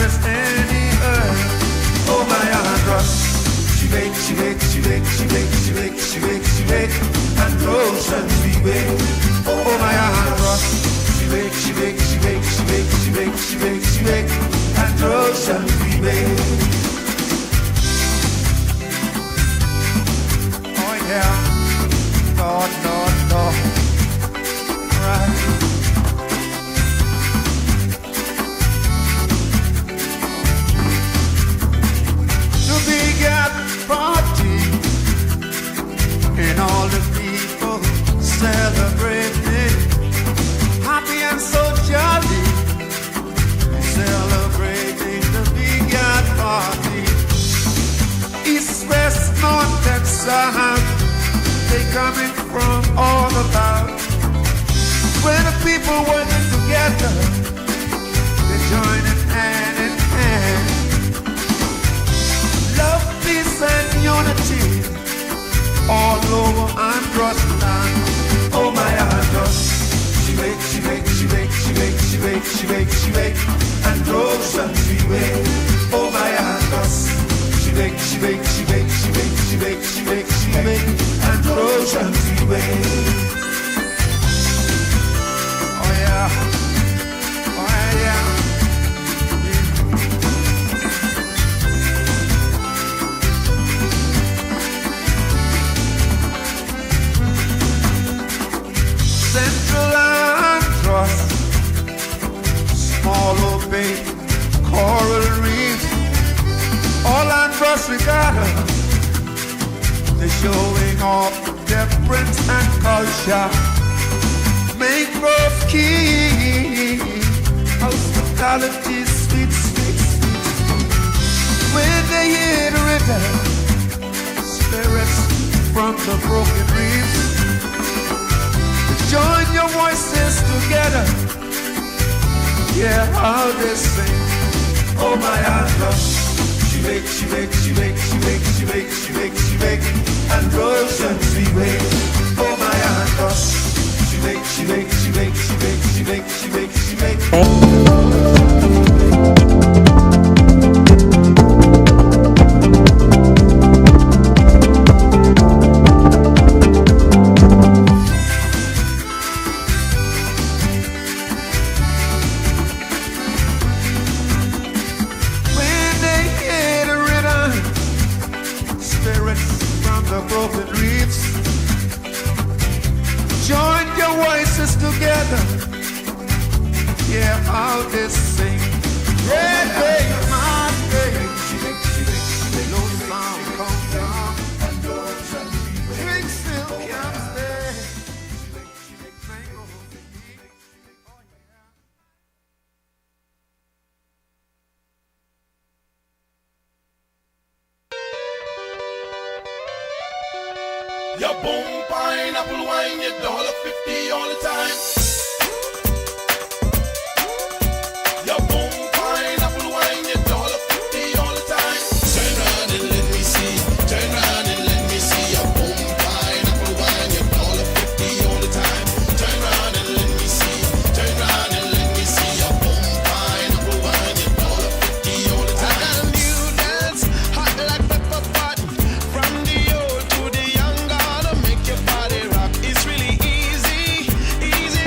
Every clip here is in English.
as any herb. Oh my Andros, she wakes, she wakes, she wakes, she wakes, she wakes, she wakes, she wakes, and oceans we wake. Oh my Andros, she wakes, she wakes, she wakes, she wakes, she wakes, she wakes, she wakes, and oceans we wake. Oh yeah, Lord, Lord, Lord, right. Party and all the people celebrating, happy and so jolly, celebrating the big yard party. East, west, north and south, they coming from all about. When the people working together, they joining hand in hand. Love, peace and unity all over Andros land. Oh my Andros, she wakes, she wakes, she wakes, she wakes, she wakes, she wakes, she wakes, and oceans we wake. Oh my Andros, she wakes, she wakes, she wakes, she wakes, she wakes, she wakes, she wakes, and oceans we wake. Oh yeah, oh yeah. Central Andros, small old bay, coral reef, all Andros regatta, they're showing off their prints and culture. Mangrove key, hospitality, sweet, sweet, sweet. When they hear the rhythm, spirits from the broken reefs, join your voices together. Yeah, how they sing. Oh my Andros, she wakes, she wakes, she wakes, she wakes, she wakes, she wakes, she wakes, and oceans we wake. Oh my Andros, she wakes, she wakes, she wakes, she wakes, she wakes, she wakes, she wakes. Together, yeah, how they sing. Red day, my day. No sound comes down. Drink still can't stay. Your boom pineapple wine, your $1.50 all the time. Your boom pineapple wine, your $1.50 all the time. Turn round and let me see. Turn round and let me see. Your boom pineapple wine, your $1.50 all the time. Turn round and let me see. Turn round and let me see. Your boom pineapple wine, your $1.50 all the time. I got a new dance, hot like pepper pot. From the old to the young, gonna make your body rock. It's really easy, easy.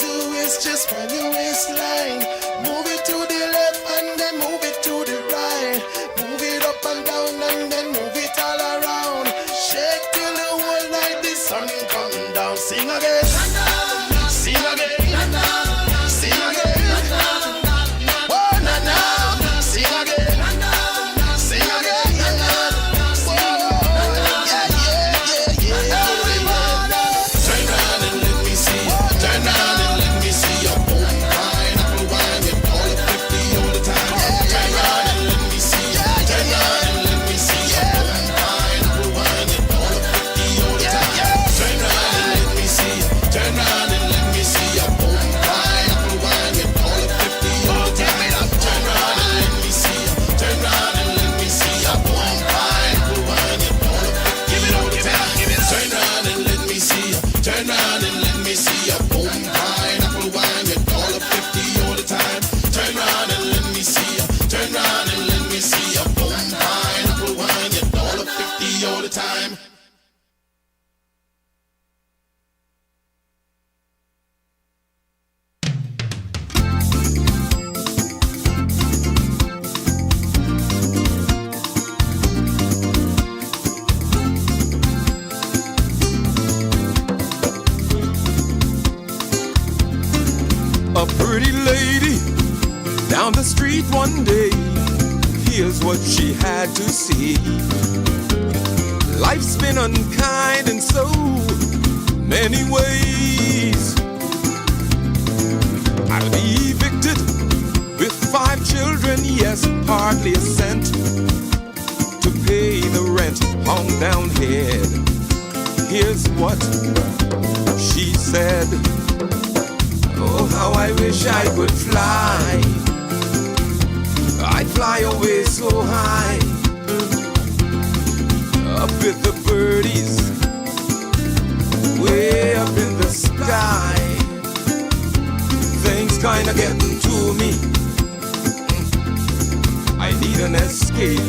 do is just find your waistline. Move it to the left and then move it to the right. Move it up and down and then move it all around. Shake till the whole night the sun come down. Sing again, sing again, sing again. Oh na na, sing again, sing again. Oh yeah, yeah, yeah, yeah. Turn round and let me see. Turn round and let me see your boom pineapple wine. You all of 50 all the time. Turn round and let me see. Turn round and let me see your boom pineapple wine. You all of 50 all the time. Turn round and let me see. Turn round and let me see your boom pineapple wine. You all of 50 all the time. Turn round and let me see. Turn round and let me see your boom pineapple wine. You all of 50 all the time. Turn round and let me see. Turn round and let me see your boom pineapple wine. You all of 50 all the time. Turn round and let me see. Turn round and let me see your boom pineapple wine. You all of 50 all the time. A pretty lady down the street one day. Here's what she had to say. Life's been unkind in so many ways. I'll be evicted with 5 children, yes, hardly a cent to pay the rent on down head. Here's what she said. Oh, how I wish I could fly. I'd fly away so high, up with the birdies, way up in the sky. Things kinda getting to me. I need an escape.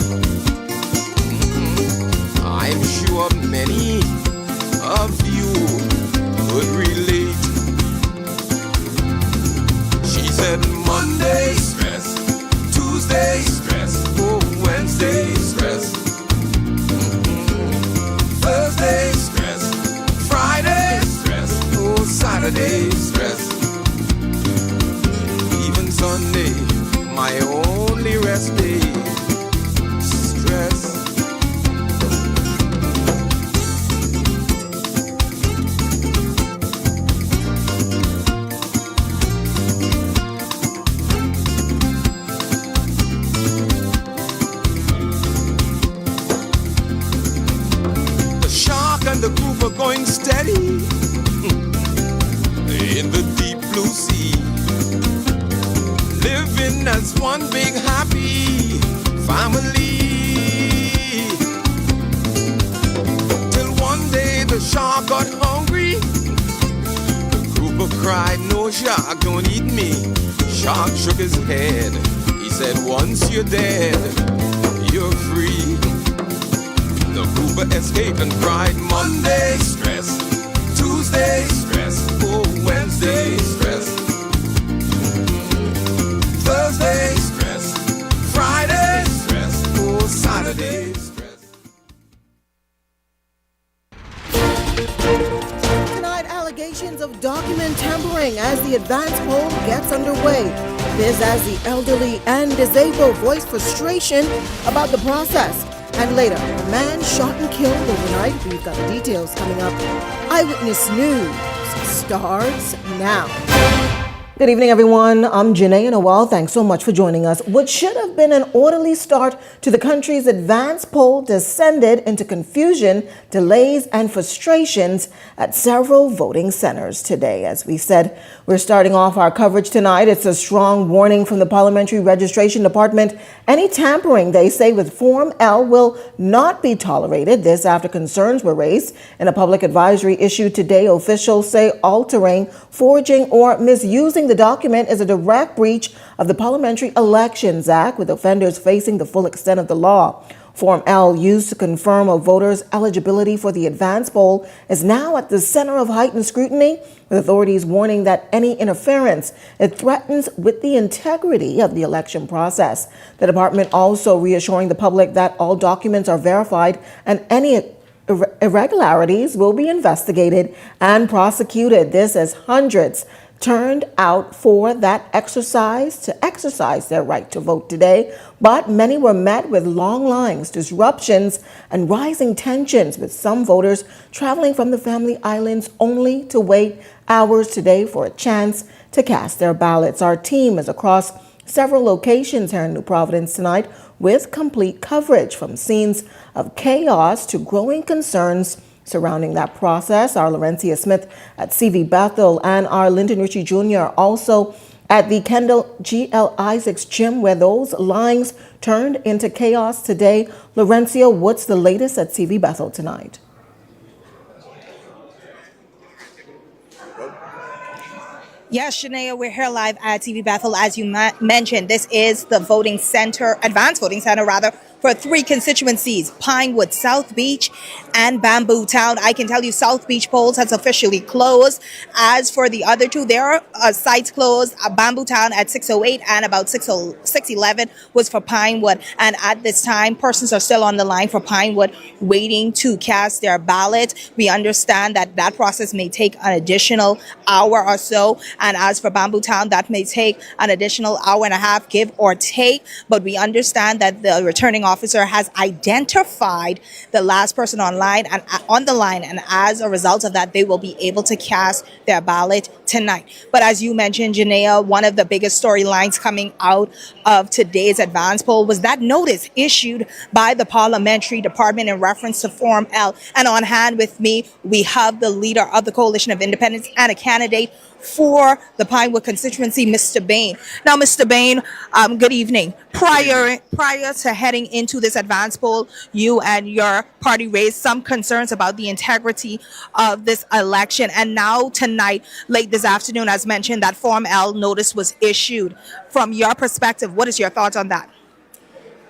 I'm sure many of you would relate. She said Monday stress, Tuesday stress, oh Wednesday stress, Thursday stress, Friday stress, oh Saturday stress, even Sunday, my only rest day, stress. The group are going steady in the deep blue sea, living as one big happy family. Till one day the shark got hungry. The group cried, "No shark, don't eat me." Shark shook his head. He said, "Once you're dead, you're free." The grouper escaped and cried, Monday stress, Tuesday stress, oh Wednesday stress, Thursday stress, Friday stress, oh Saturday stress. Tonight, allegations of document tampering as the advance poll gets underway. This as the elderly and disabled voice frustration about the process. And later, a man shot and killed overnight. We've got the details coming up. Eyewitness News starts now. Good evening, everyone. I'm Janae Noel. Thanks so much for joining us. What should have been an orderly start to the country's advance poll descended into confusion, delays, and frustrations at several voting centers today. As we said, we're starting off our coverage tonight. It's a strong warning from the Parliamentary Registration Department. Any tampering, they say, with Form L will not be tolerated. This after concerns were raised in a public advisory issued today. Officials say altering, forging, or misusing the document is a direct breach of the Parliamentary Elections Act, with offenders facing the full extent of the law. Form L, used to confirm a voter's eligibility for the advance poll, is now at the center of heightened scrutiny, with authorities warning that any interference it threatens with the integrity of the election process. The department also reassuring the public that all documents are verified and any irregularities will be investigated and prosecuted. This as hundreds turned out for that exercise to exercise their right to vote today, but many were met with long lines, disruptions, and rising tensions, with some voters traveling from the Family Islands only to wait hours today for a chance to cast their ballots. Our team is across several locations here in New Providence tonight with complete coverage from scenes of chaos to growing concerns surrounding that process. Our Laurencia Smith at CV Bethel and our Lyndon Ritchie Jr. also at the Kendall G.L. Isaacs Gym, where those lines turned into chaos today. Laurencia, what's the latest at CV Bethel tonight? Yes, Shania, we're here live at TV Bethel. As you mentioned, this is the voting center, advanced voting center rather, for three constituencies, Pinewood, South Beach, and Bamboo Town. I can tell you South Beach polls has officially closed. As for the other two, there are sites closed. Bamboo Town at 6:08 and about 6:11 was for Pinewood. And at this time, persons are still on the line for Pinewood waiting to cast their ballot. We understand that that process may take an additional hour or so. And as for Bamboo Town, that may take an additional hour and a half, give or take. But we understand that the returning officer has identified the last person on the line, and as a result of that, they will be able to cast their ballot tonight. But as you mentioned, Janaea, one of the biggest storylines coming out of today's advance poll was that notice issued by the parliamentary department in reference to Form L. And on hand with me, we have the leader of the Coalition of Independents and a candidate for the Pinewood constituency, Mr. Bain. Now, Mr. Bain, good evening. Prior to heading into this advance poll, you and your party raised some concerns about the integrity of this election. And now tonight, late this afternoon, as mentioned, that Form L notice was issued. From your perspective, what is your thoughts on that?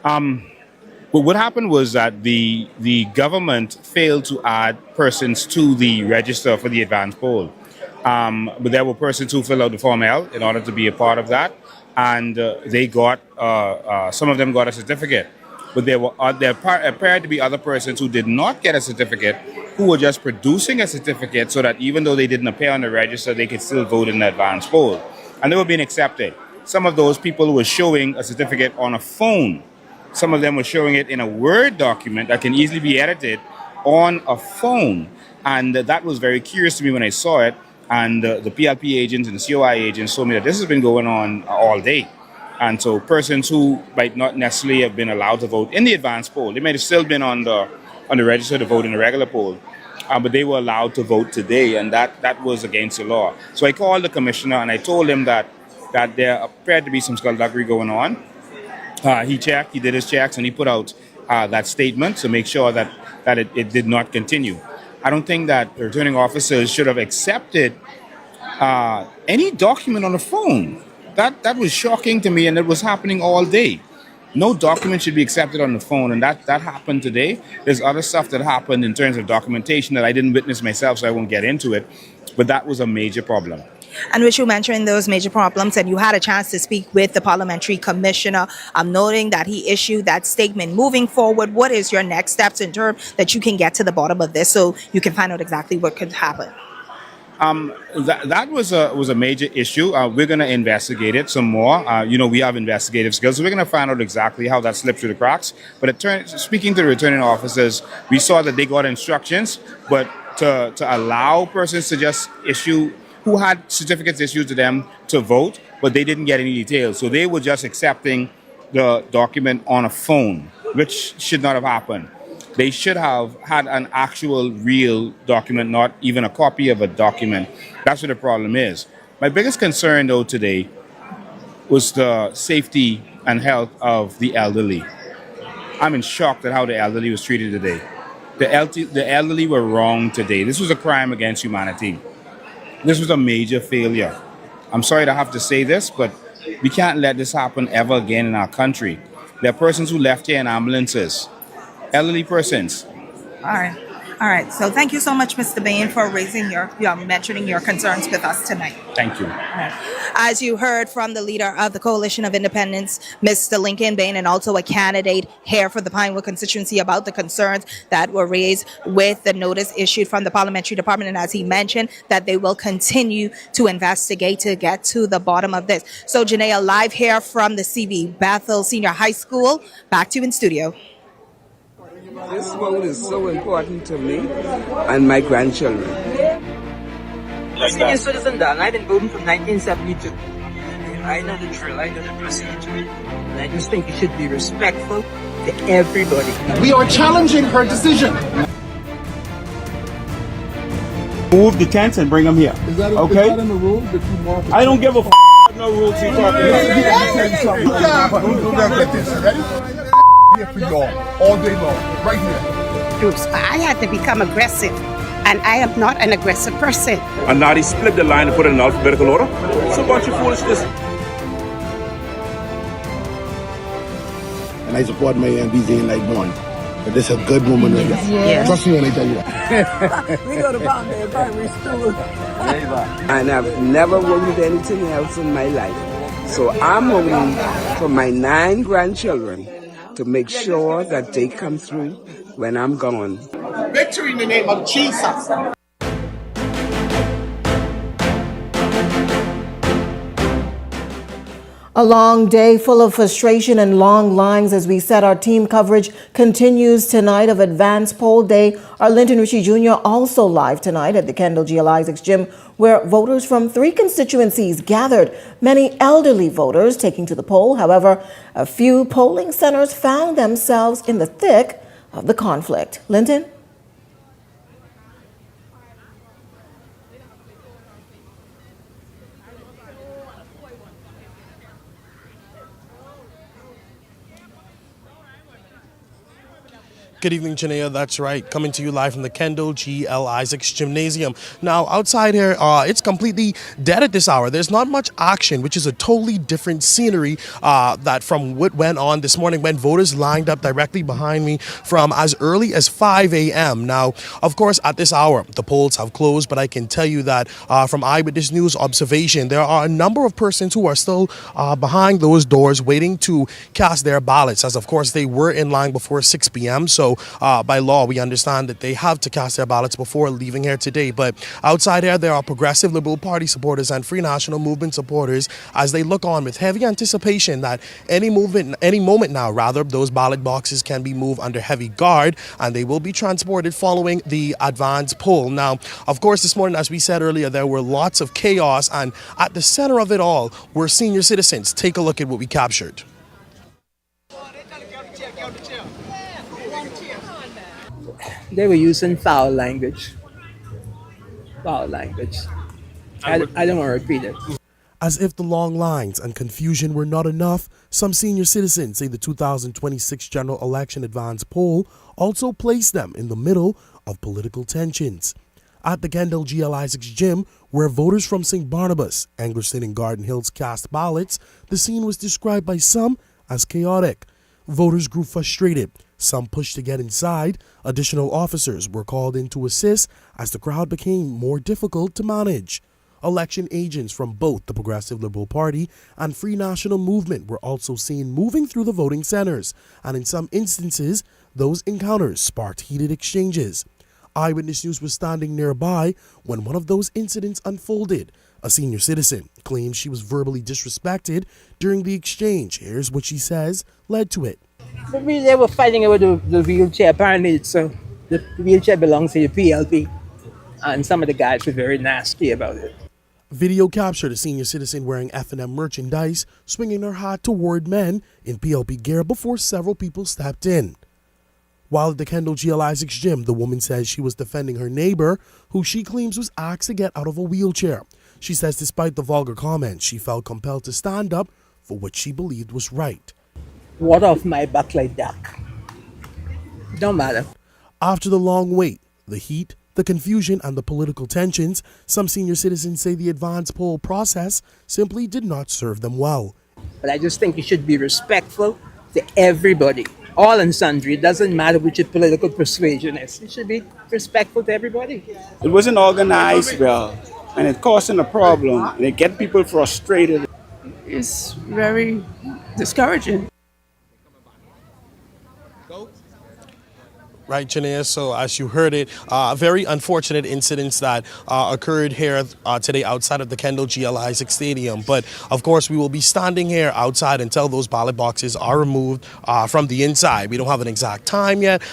Well, what happened was that the government failed to add persons to the register for the advance poll. But there were persons who filled out the Form L in order to be a part of that, and they got some of them got a certificate. But there appeared to be other persons who did not get a certificate, who were just producing a certificate so that even though they didn't appear on the register, they could still vote in the advance poll, and they were being accepted. Some of those people were showing a certificate on a phone. Some of them were showing it in a Word document that can easily be edited on a phone, and that was very curious to me when I saw it. And the PLP agents and the COI agents told me that this has been going on all day. And so persons who might not necessarily have been allowed to vote in the advance poll, they might have still been on the register to vote in the regular poll, but they were allowed to vote today, and that was against the law. So I called the commissioner and I told him that there appeared to be some skullduggery going on. He did his checks, and he put out that statement to make sure that it did not continue. I don't think that the returning officers should have accepted any document on the phone. That was shocking to me, and it was happening all day. No document should be accepted on the phone, and that happened today. There's other stuff that happened in terms of documentation that I didn't witness myself, so I won't get into it. But that was a major problem. And with you mentioning those major problems, and you had a chance to speak with the parliamentary commissioner, I'm noting that he issued that statement. Moving forward, what is your next steps in terms that you can get to the bottom of this so you can find out exactly what could happen? That was a major issue. We're going to investigate it some more. We have investigative skills, so we're going to find out exactly how that slipped through the cracks. But speaking to the returning officers, we saw that they got instructions, but to allow persons to just issue who had certificates issued to them to vote, but they didn't get any details. So they were just accepting the document on a phone, which should not have happened. They should have had an actual real document, not even a copy of a document. That's what the problem is. My biggest concern, though, today was the safety and health of the elderly. I'm in shock at how the elderly was treated today. The elderly were wronged today. This was a crime against humanity. This was a major failure. I'm sorry to have to say this, but we can't let this happen ever again in our country. There are persons who left here in ambulances. elderly persons. All right. All right. So thank you so much, Mr. Bain, for raising mentioning your concerns with us tonight. Thank you. All right. As you heard from the leader of the Coalition of Independents, Mr. Lincoln Bain, and also a candidate here for the Pinewood constituency about the concerns that were raised with the notice issued from the parliamentary department. And as he mentioned, that they will continue to investigate to get to the bottom of this. So, Janaea, live here from the CB Bethel Senior High School. Back to you in studio. This vote is so important to me and my grandchildren. Senior citizen, Dan. I've been voting from 1972. I know the drill, I know the procedure. And I just think you should be respectful to everybody. We are challenging her decision. Move the tents and bring them here. Is that okay? Is that in the rules that you mark? I don't give a no rules you talking about. We're gonna get this, ready? Here for y'all, all day long, right here. Groups. I had to become aggressive, and I am not an aggressive person. And now they split the line and put it in alphabetical order. It's a bunch of foolishness. And I support my MBZ like one. But this is a good woman right here. Yeah. Trust me when I tell you that. We go to Bombay Primary School. And I've never voted anything else in my life. So I'm voting for my 9 grandchildren to make sure that they come through when I'm gone. Victory in the name of Jesus. A long day full of frustration and long lines. As we said, our team coverage continues tonight of Advance Poll Day. Our Linton Ritchie Jr. also live tonight at the Kendall G. L. Isaacs Gym, where voters from 3 constituencies gathered. Many elderly voters taking to the poll. However, a few polling centers found themselves in the thick of the conflict. Linton? Good evening, Janaea. That's right. Coming to you live from the Kendall G. L. Isaacs Gymnasium. Now, outside here, it's completely dead at this hour. There's not much action, which is a totally different scenery that from what went on this morning when voters lined up directly behind me from as early as 5 a.m. Now, of course, at this hour, the polls have closed, but I can tell you that from Eyewitness News observation, there are a number of persons who are still behind those doors waiting to cast their ballots, as of course they were in line before 6 p.m. So by law, we understand that they have to cast their ballots before leaving here today. But outside here, there are Progressive Liberal Party supporters and Free National Movement supporters as they look on with heavy anticipation that any moment now, those ballot boxes can be moved under heavy guard and they will be transported following the advance poll. Now, of course, this morning, as we said earlier, there were lots of chaos, and at the center of it all were senior citizens. Take a look at what we captured. They were using foul language. Foul language. I don't want to repeat it. As if the long lines and confusion were not enough, some senior citizens say the 2026 general election advance poll also placed them in the middle of political tensions. At the Kendall G. L. Isaacs Gym, where voters from St. Barnabas, Angerson, and Garden Hills cast ballots, the scene was described by some as chaotic. Voters grew frustrated. Some pushed to get inside. Additional officers were called in to assist as the crowd became more difficult to manage. Election agents from both the Progressive Liberal Party and Free National Movement were also seen moving through the voting centers, and in some instances, those encounters sparked heated exchanges. Eyewitness News was standing nearby when one of those incidents unfolded. A senior citizen claims she was verbally disrespected during the exchange. Here's what she says led to it. Maybe they were fighting over the wheelchair. Apparently, the wheelchair belongs to the PLP. And some of the guys were very nasty about it. Video captured a senior citizen wearing F&M merchandise, swinging her hat toward men in PLP gear before several people stepped in. While at the Kendall G. L. Isaacs Gym, the woman says she was defending her neighbor, who she claims was asked to get out of a wheelchair. She says despite the vulgar comments, she felt compelled to stand up for what she believed was right. Water off my back like that. Don't matter. After the long wait, the heat, the confusion, and the political tensions, some senior citizens say the advance poll process simply did not serve them well. But I just think you should be respectful to everybody. all and sundry. It doesn't matter which your political persuasion is. It should be respectful to everybody. It wasn't organized well, and it causing a problem, and it get people frustrated. It's very discouraging. Right, Janea. So as you heard it, very unfortunate incidents that occurred here today outside of the Kendall G.L. Isaac Stadium. But of course, we will be standing here outside until those ballot boxes are removed from the inside. We don't have an exact time yet.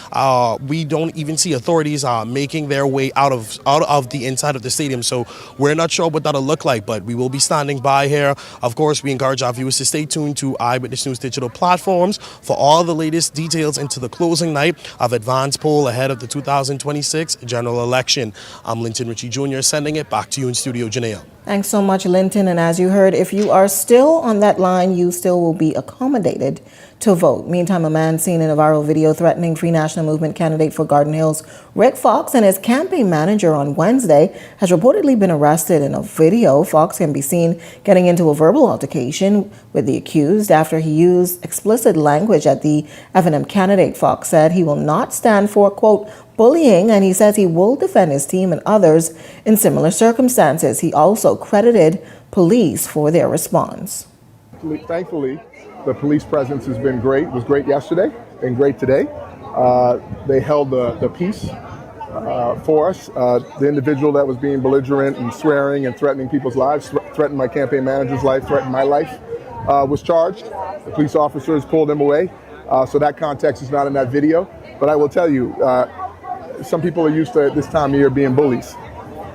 We don't even see authorities making their way out of the inside of the stadium. So we're not sure what that'll look like, but we will be standing by here. Of course, we encourage our viewers to stay tuned to Eyewitness News digital platforms for all the latest details into the closing night of advance poll ahead of the 2026 general election. I'm Linton Ritchie Jr. sending it back to you in studio, Janelle. Thanks so much, Linton. And as you heard, if you are still on that line, you still will be accommodated to vote. Meantime, a man seen in a viral video threatening Free National Movement candidate for Garden Hills, Rick Fox, and his campaign manager on Wednesday has reportedly been arrested. In a video, Fox can be seen getting into a verbal altercation with the accused after he used explicit language at the F&M candidate. Fox said he will not stand for, quote, bullying, and he says he will defend his team and others in similar circumstances. He also credited police for their response. Thankfully, the police presence has been great. It was great yesterday and great today. They held the peace for us. The individual that was being belligerent and swearing and threatening people's lives, threatened my campaign manager's life, threatened my life, was charged. The police officers pulled him away. So that context is not in that video. But I will tell you, some people are used to at this time of year being bullies.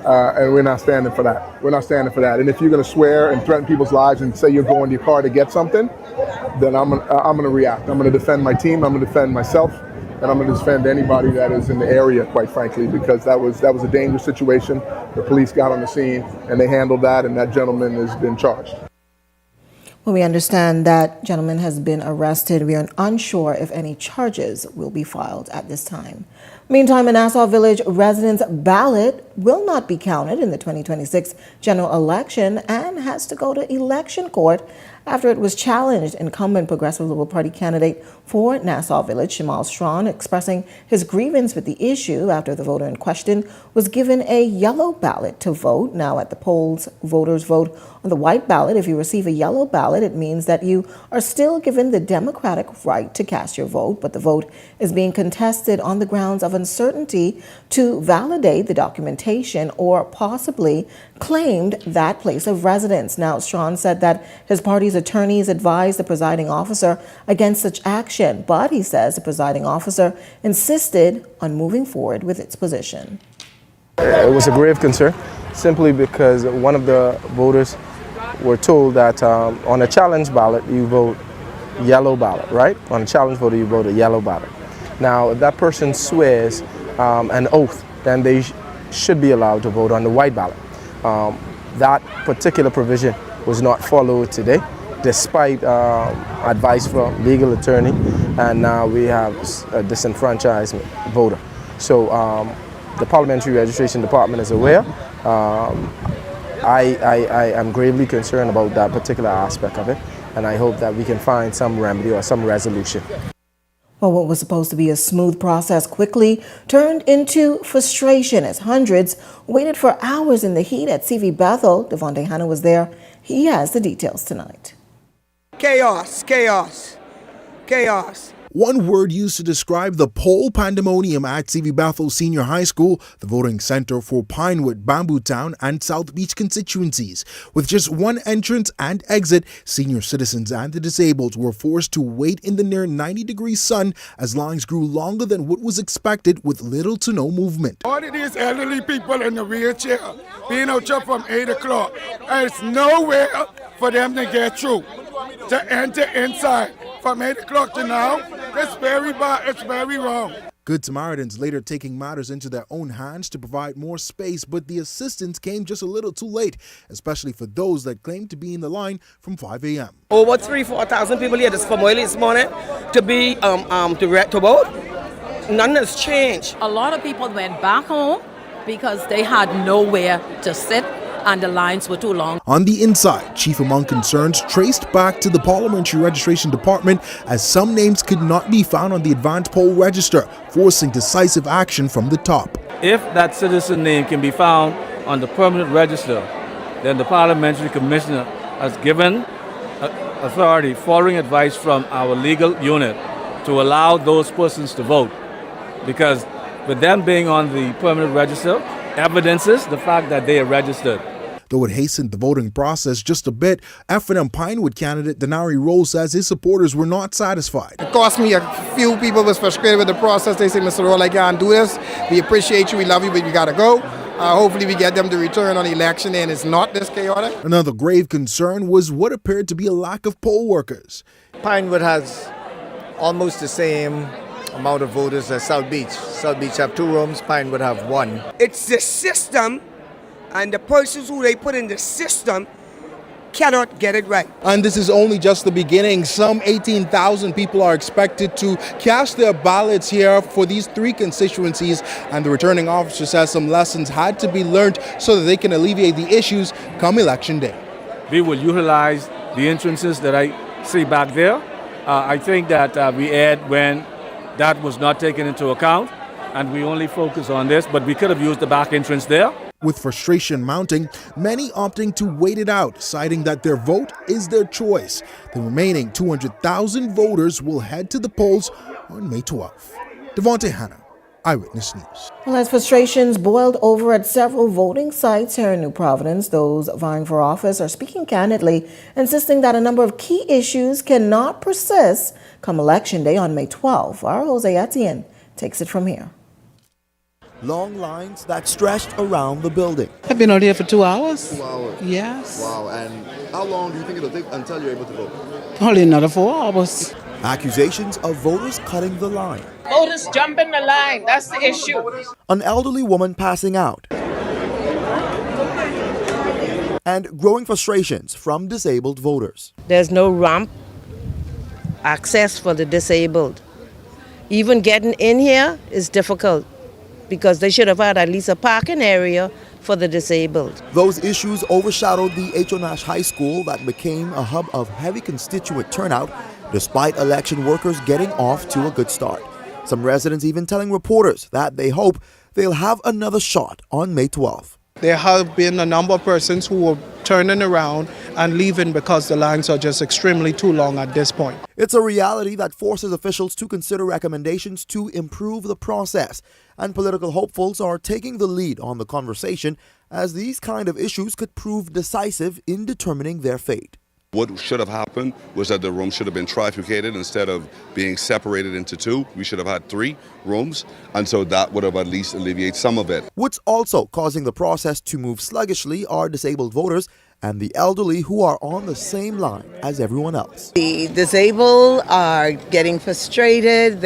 And we're not standing for that. We're not standing for that. And if you're going to swear and threaten people's lives and say you're going to your car to get something, then I'm going to react. I'm going to defend my team. I'm going to defend myself. And I'm going to defend anybody that is in the area, quite frankly, because that was a dangerous situation. The police got on the scene and they handled that, and that gentleman has been charged. Well, we understand that gentleman has been arrested. We are unsure if any charges will be filed at this time. Meantime, a Nassau Village residents' ballot will not be counted in the 2026 general election and has to go to election court after it was challenged. Incumbent Progressive Liberal Party candidate for Nassau Village, Shamal Strawn, expressing his grievance with the issue after the voter in question was given a yellow ballot to vote. Now at the polls, voters vote on the white ballot. If you receive a yellow ballot, it means that you are still given the democratic right to cast your vote, but the vote is being contested on the grounds of uncertainty to validate the documentation or possibly claimed that place of residence. Now, Strawn said that his party's attorneys advised the presiding officer against such action, but he says the presiding officer insisted on moving forward with its position. It was a grave concern, simply because one of the voters were told that on a challenge ballot, you vote yellow ballot, right? On a challenge voter, you vote a yellow ballot. Now, if that person swears an oath, then they should be allowed to vote on the white ballot. That particular provision was not followed today, despite advice from legal attorney, and now we have a disenfranchised voter. So the Parliamentary Registration Department is aware. I am gravely concerned about that particular aspect of it, and I hope that we can find some remedy or some resolution. Well, what was supposed to be a smooth process quickly turned into frustration as hundreds waited for hours in the heat at CV Bethel. Devontae Hanna was there. He has the details tonight. Chaos, chaos, chaos. One word used to describe the poll pandemonium at CV Bethel Senior High School, the voting center for Pinewood, Bambootown, and South Beach constituencies. With just one entrance and exit, senior citizens and the disabled were forced to wait in the near 90-degree sun as lines grew longer than what was expected with little to no movement. All of these elderly people in the wheelchair being out here from 8 o'clock, there's nowhere for them to get through, to enter inside. From 8 o'clock to now, it's very bad, it's very wrong. Good Samaritans later taking matters into their own hands to provide more space, but the assistance came just a little too late, especially for those that claimed to be in the line from 5 a.m. Over 3,000-4,000 people here from early this morning to be to vote. None has changed. A lot of people went back home because they had nowhere to sit. and the lines were too long. On the inside, chief among concerns traced back to the Parliamentary Registration Department, as some names could not be found on the advance poll register, forcing decisive action from the top. If that citizen name can be found on the permanent register, then the Parliamentary Commissioner has given authority, following advice from our legal unit, to allow those persons to vote. Because with them being on the permanent register, evidences the fact that they are registered. Though it hastened the voting process just a bit, F&M Pinewood candidate Denari Rose says his supporters were not satisfied. It cost me, a few people was frustrated with the process. They say, Mr. Roll, I can't do this. We appreciate you, we love you, but we gotta go. Hopefully we get them to return on election day and it's not this chaotic. Another grave concern was what appeared to be a lack of poll workers. Pinewood has almost the same amount of voters as South Beach. South Beach have 2 rooms, Pinewood have 1. It's the system, and the persons who they put in the system cannot get it right. And this is only just the beginning. Some 18,000 people are expected to cast their ballots here for these 3 constituencies, and the returning officer says some lessons had to be learned so that they can alleviate the issues come election day. We will utilize the entrances that I see back there. I think that we aired when that was not taken into account, and we only focus on this, but we could have used the back entrance there. With frustration mounting, many opting to wait it out, citing that their vote is their choice. The remaining 200,000 voters will head to the polls on May 12th. Devontae Hanna, Eyewitness News. Well, as frustrations boiled over at several voting sites here in New Providence, those vying for office are speaking candidly, insisting that a number of key issues cannot persist come Election Day on May 12th. Our Jose Etienne takes it from here. Long lines that stretched around the building. I've been out here for 2 hours. 2 hours? Yes. Wow, and how long do you think it'll take until you're able to vote? Probably another 4 hours. Accusations of voters cutting the line. Voters jumping the line, that's the issue. An elderly woman passing out. And growing frustrations from disabled voters. There's no ramp access for the disabled. Even getting in here is difficult, because they should have had at least a parking area for the disabled. Those issues overshadowed the H.O. Nash High School that became a hub of heavy constituent turnout, despite election workers getting off to a good start. Some residents even telling reporters that they hope they'll have another shot on May 12th. There have been a number of persons who are turning around and leaving because the lines are just extremely too long at this point. It's a reality that forces officials to consider recommendations to improve the process, and political hopefuls are taking the lead on the conversation, as these kind of issues could prove decisive in determining their fate. What should have happened was that the room should have been trifurcated instead of being separated into 2. We should have had 3 rooms, and so that would have at least alleviated some of it. What's also causing the process to move sluggishly are disabled voters and the elderly who are on the same line as everyone else. The disabled are getting frustrated.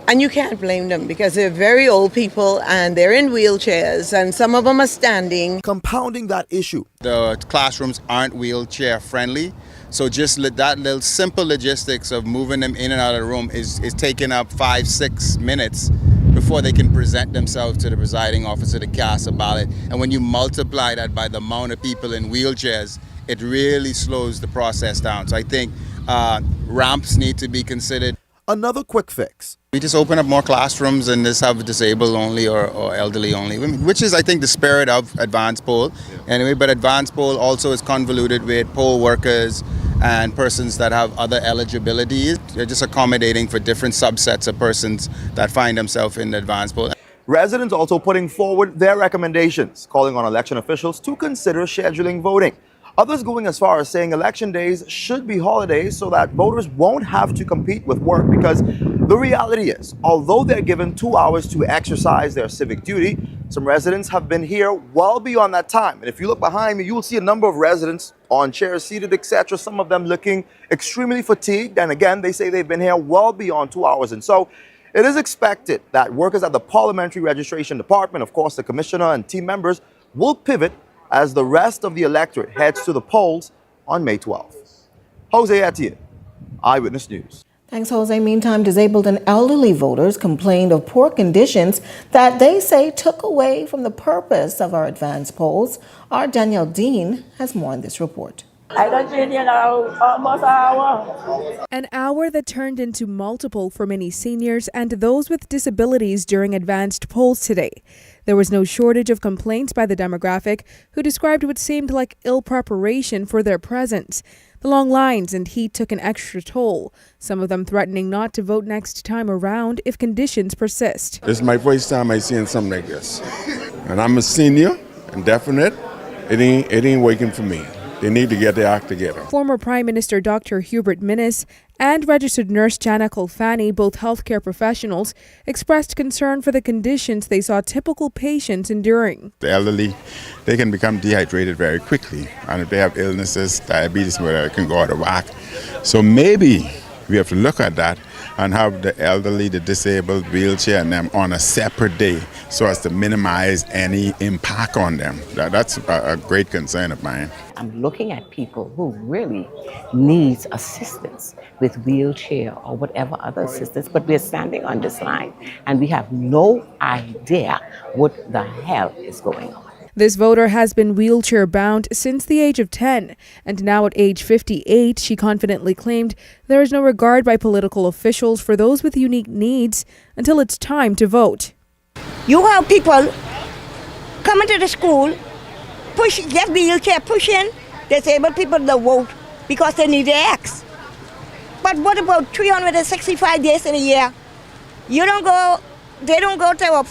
And you can't blame them, because they're very old people and they're in wheelchairs, and some of them are standing. Compounding that issue, the classrooms aren't wheelchair friendly, so just that little simple logistics of moving them in and out of the room is taking up 5-6 minutes before they can present themselves to the presiding officer to cast a ballot. And when you multiply that by the amount of people in wheelchairs, it really slows the process down. So I think ramps need to be considered. Another quick fix. We just open up more classrooms and just have disabled only or elderly only, which is, I think, the spirit of advanced poll. Anyway, but advanced poll also is convoluted with poll workers and persons that have other eligibilities. They're just accommodating for different subsets of persons that find themselves in the advanced poll. Residents also putting forward their recommendations, calling on election officials to consider scheduling voting. Others going as far as saying election days should be holidays so that voters won't have to compete with work, because the reality is, although they're given 2 hours to exercise their civic duty, some residents have been here well beyond that time. And if you look behind me, you will see a number of residents on chairs, seated, etc., some of them looking extremely fatigued. And again, they say they've been here well beyond 2 hours. And so it is expected that workers at the Parliamentary Registration Department, of course, the commissioner and team members, will pivot as the rest of the electorate heads to the polls on May 12th. Jose Etienne, Eyewitness News. Thanks, Jose. Meantime, disabled and elderly voters complained of poor conditions that they say took away from the purpose of our advance polls. Our Danielle Dean has more in this report. I don't been here now almost an hour. An hour that turned into multiple for many seniors and those with disabilities during advanced polls today. There was no shortage of complaints by the demographic, who described what seemed like ill preparation for their presence. The long lines and heat took an extra toll, some of them threatening not to vote next time around if conditions persist. This is my first time I seen something like this. And I'm a senior and definite. It ain't working for me. They need to get their act together. Former Prime Minister Dr. Hubert Minnis and registered nurse Jana Kolfani, both healthcare professionals, expressed concern for the conditions they saw typical patients enduring. The elderly, they can become dehydrated very quickly. And if they have illnesses, diabetes, whatever, it can go out of whack. So maybe we have to look at that and have the elderly, the disabled, wheelchair, and them on a separate day so as to minimize any impact on them. That's a great concern of mine. I'm looking at people who really needs assistance with wheelchair or whatever other assistance, but we're standing on this line and we have no idea what the hell is going on. This voter has been wheelchair bound since the age of 10, and now at age 58, she confidently claimed there is no regard by political officials for those with unique needs until it's time to vote. You have people coming to the school, get wheelchair, pushing disabled people to vote because they need their X. But what about 365 days in a year? They don't go to a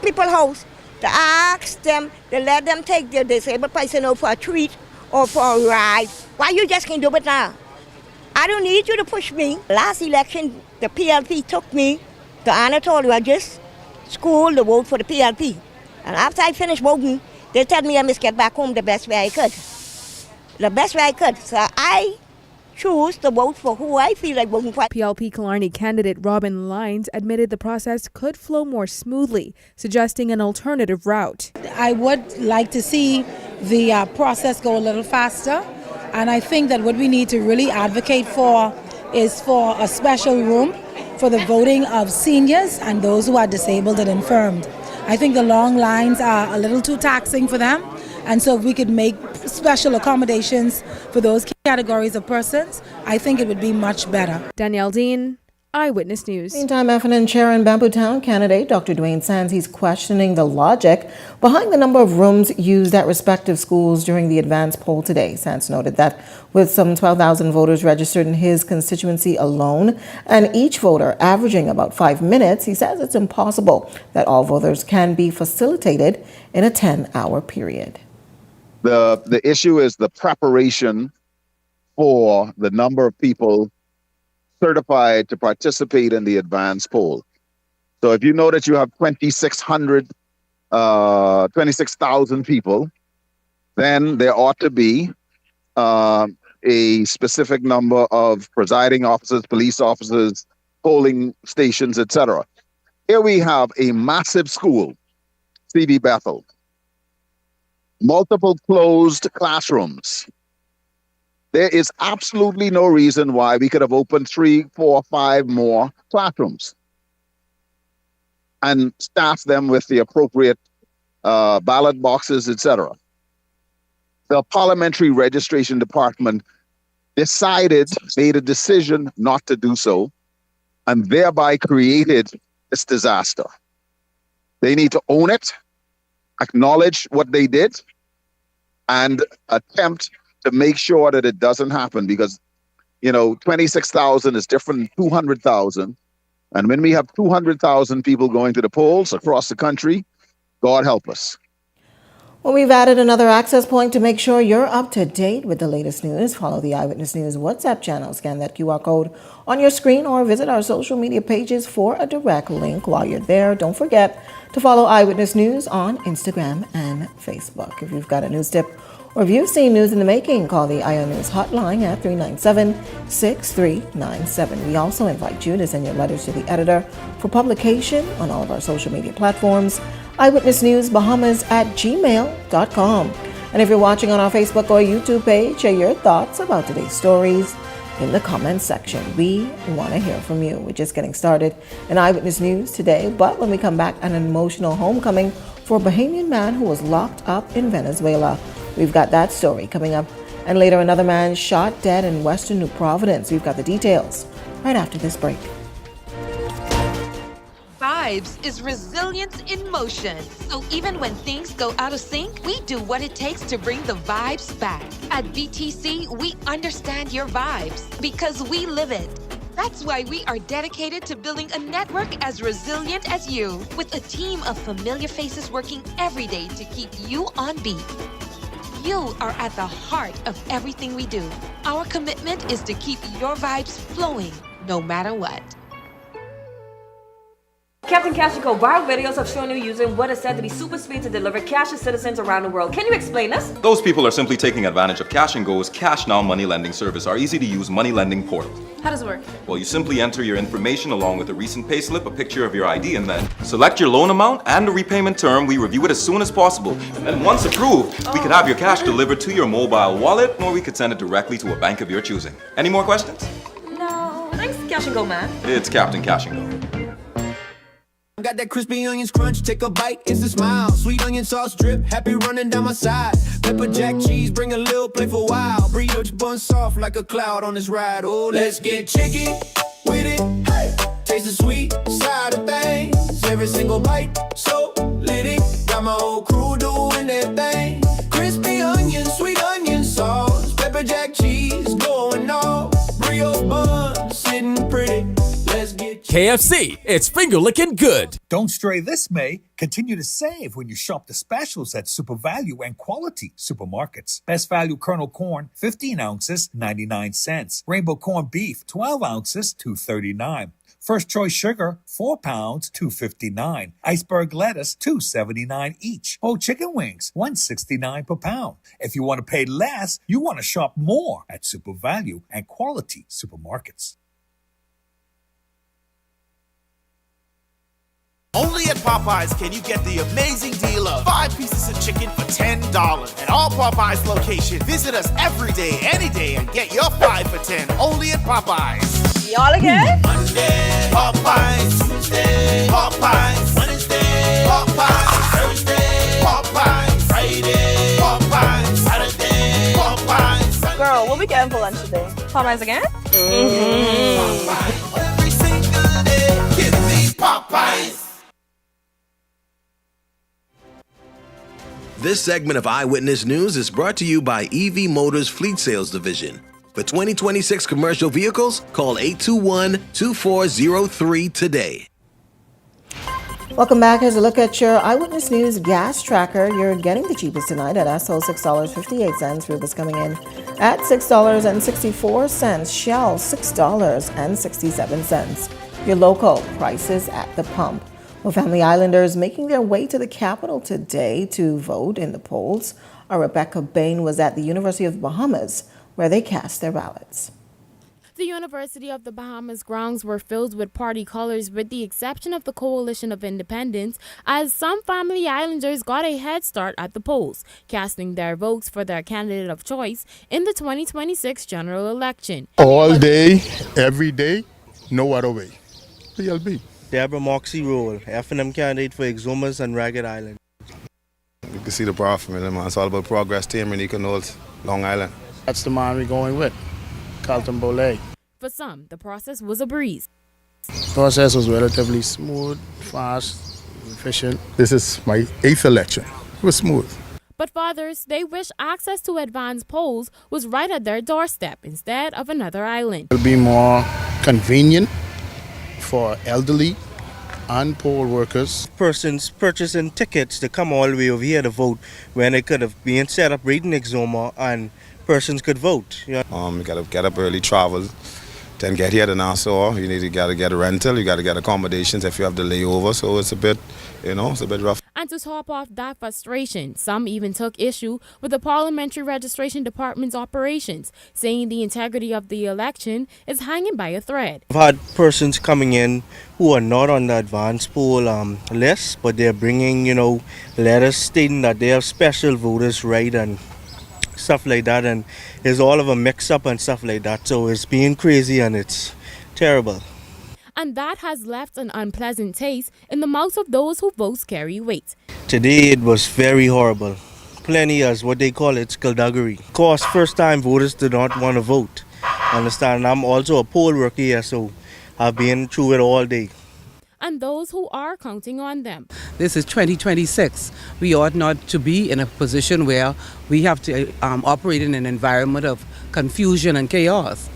people's house to ask them, to let them take their disabled person out for a treat or for a ride. Why you just can't do it now? I don't need you to push me. Last election, the PLP took me to Anatole Rogers School to vote for the PLP. And after I finished voting, they told me I must get back home the best way I could. The best way I could. So I choose to vote for who I feel like voting for. PLP Killarney candidate Robin Lyons admitted the process could flow more smoothly, suggesting an alternative route. I would like to see the process go a little faster, and I think that what we need to really advocate for is for a special room for the voting of seniors and those who are disabled and infirmed. I think the long lines are a little too taxing for them. And so if we could make special accommodations for those categories of persons, I think it would be much better. Danielle Dean, Eyewitness News. Meantime, FNN Chair and Bamboo Town candidate Dr. Dwayne Sands, he's questioning the logic behind the number of rooms used at respective schools during the advance poll today. Sands noted that with some 12,000 voters registered in his constituency alone, and each voter averaging about 5 minutes, he says it's impossible that all voters can be facilitated in a 10-hour period. The issue is the preparation for the number of people certified to participate in the advance poll. So if you know that you have 26,000 people, then there ought to be a specific number of presiding officers, police officers, polling stations, etc. Here we have a massive school, C.V. Bethel. Multiple closed classrooms. There is absolutely no reason why we could have opened 3, 4, 5 more classrooms and staffed them with the appropriate ballot boxes, etc. The Parliamentary Registration Department made a decision not to do so, and thereby created this disaster. They need to own it, acknowledge what they did, and attempt to make sure that it doesn't happen, because 26,000 is different than 200,000, and when we have 200,000 people going to the polls across the country, God help us. Well, we've added another access point to make sure you're up to date with the latest news. Follow the Eyewitness News WhatsApp channel, scan that QR code on your screen, or visit our social media pages for a direct link. While you're there, don't forget to follow Eyewitness News on Instagram and Facebook. If you've got a news tip or if you've seen news in the making, call the IO News hotline at 397-6397. We also invite you to send your letters to the editor for publication on all of our social media platforms. Eyewitness News Bahamas at gmail.com. And if you're watching on our Facebook or YouTube page, share your thoughts about today's stories. in the comments section. We want to hear from you. We're just getting started in Eyewitness News today, but when we come back, an emotional homecoming for a Bahamian man who was locked up in Venezuela. We've got that story coming up. And later, another man shot dead in western New Providence. We've got the details right after this break. Vibes is resilience in motion. So even when things go out of sync, we do what it takes to bring the vibes back. At BTC, we understand your vibes because we live it. That's why we are dedicated to building a network as resilient as you, with a team of familiar faces working every day to keep you on beat. You are at the heart of everything we do. Our commitment is to keep your vibes flowing, no matter what. Captain Cash & Co. viral videos have shown you using what is said to be super speed to deliver cash to citizens around the world. Can you explain this? Those people are simply taking advantage of Cash & Go's Cash Now money lending service, our easy-to-use money lending portal. How does it work? Well, you simply enter your information along with a recent payslip, a picture of your ID, and then select your loan amount and the repayment term. We review it as soon as possible. And then once approved, we could have your cash delivered to your mobile wallet, or we could send it directly to a bank of your choosing. Any more questions? No. Thanks, Cash & Go, man. It's Captain Cash & Go. Got that crispy onions crunch, take a bite, it's a smile. Sweet onion sauce drip, happy running down my side. Pepper jack cheese, bring a little playful wow. Brioche bun soft like a cloud on this ride. Oh, let's get chicky with it. Hey, taste the sweet side of things. Every single bite, so litty. Got my whole crew doing their thing. Crispy onion, sweet onion sauce. Pepper jack cheese, going off. Brioche bun, sitting pretty. KFC, it's finger-licking good. Don't stray this May. Continue to save when you shop the specials at Super Value and Quality Supermarkets. Best value kernel corn, 15 ounces, 99 cents. Rainbow corn beef, 12 ounces, $2.39. First choice sugar, 4 pounds, $2.59. Iceberg lettuce, $2.79 each. Whole chicken wings, $1.69 per pound. If you want to pay less, you want to shop more at Super Value and Quality Supermarkets. Only at Popeyes can you get the amazing deal of 5 pieces of chicken for $10 at all Popeyes locations. Visit us every day, any day, and get your 5 for 10 only at Popeyes. Y'all again? Monday, Popeyes. Tuesday, Popeyes. Wednesday, Popeyes. Thursday, Popeyes. Friday, Popeyes. Saturday, Popeyes. Girl, what we getting for lunch today? Popeyes again? Mm-hmm. Every single day, give me Popeyes. This segment of Eyewitness News is brought to you by EV Motors Fleet Sales Division. For 2026 commercial vehicles, call 821-2403 today. Welcome back. Here's a look at your Eyewitness News gas tracker. You're getting the cheapest tonight at Esso, $6.58. Rubis coming in at $6.64. Shell, $6.67. Your local prices at the pump. Well, Family Islanders making their way to the Capitol today to vote in the polls. Our Rebecca Bain was at the University of the Bahamas, where they cast their ballots. The University of the Bahamas grounds were filled with party colors with the exception of the Coalition of Independence, as some Family Islanders got a head start at the polls, casting their votes for their candidate of choice in the 2026 general election. All day, every day, no other way. PLB. Deborah Moxie Rowell, F&M candidate for Exumas and Ragged Island. You can see the broad from it, man. It's all about progress team in Knowles, Long Island. That's the man we're going with, Carlton Bolay. For some, the process was a breeze. The process was relatively smooth, fast, efficient. This is my 8th election. It was smooth. But for others, they wish access to advanced polls was right at their doorstep instead of another island. It'll be more convenient for elderly and poll workers. Persons purchasing tickets to come all the way over here to vote when they could have been set up right in Exuma and persons could vote. You gotta get up early, travel, then get here to Nassau. You gotta get a rental, you gotta get accommodations if you have the layover. So it's a bit, it's a bit rough. And to top off that frustration, some even took issue with the Parliamentary Registration Department's operations, saying the integrity of the election is hanging by a thread. I've had persons coming in who are not on the advanced poll list, but they're bringing, letters stating that they have special voters' right and stuff like that, and it's all of a mix up and stuff like that. So it's being crazy and it's terrible. And that has left an unpleasant taste in the mouths of those who votes carry weight. Today it was very horrible. Plenty as what they call it, skullduggery. Of course, first time voters do not want to vote. Understand? I'm also a poll worker here, so I've been through it all day. And those who are counting on them. This is 2026. We ought not to be in a position where we have to operate in an environment of confusion and chaos.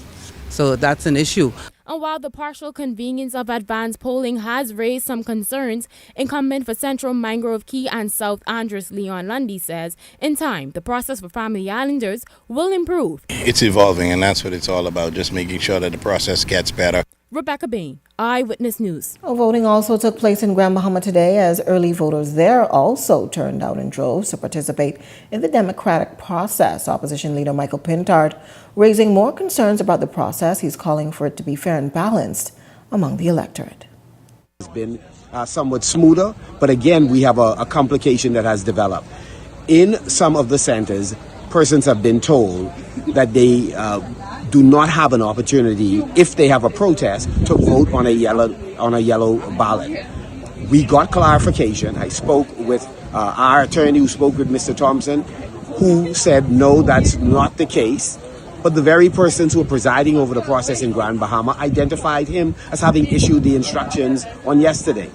So that's an issue. And while the partial convenience of advanced polling has raised some concerns, incumbent for Central Mangrove Key and South Andros Leon Lundy says, in time, the process for Family Islanders will improve. It's evolving, and that's what it's all about, just making sure that the process gets better. Rebecca Bain, Eyewitness News. Voting also took place in Grand Bahama today as early voters there also turned out in droves to participate in the democratic process. Opposition leader Michael Pintard raising more concerns about the process. He's calling for it to be fair and balanced among the electorate. It's been somewhat smoother, but again, we have a complication that has developed. In some of the centers, persons have been told that they do not have an opportunity, if they have a protest, to vote on a yellow ballot. We got clarification. I spoke with our attorney who spoke with Mr. Thompson, who said no, that's not the case. But the very persons who were presiding over the process in Grand Bahama identified him as having issued the instructions on yesterday.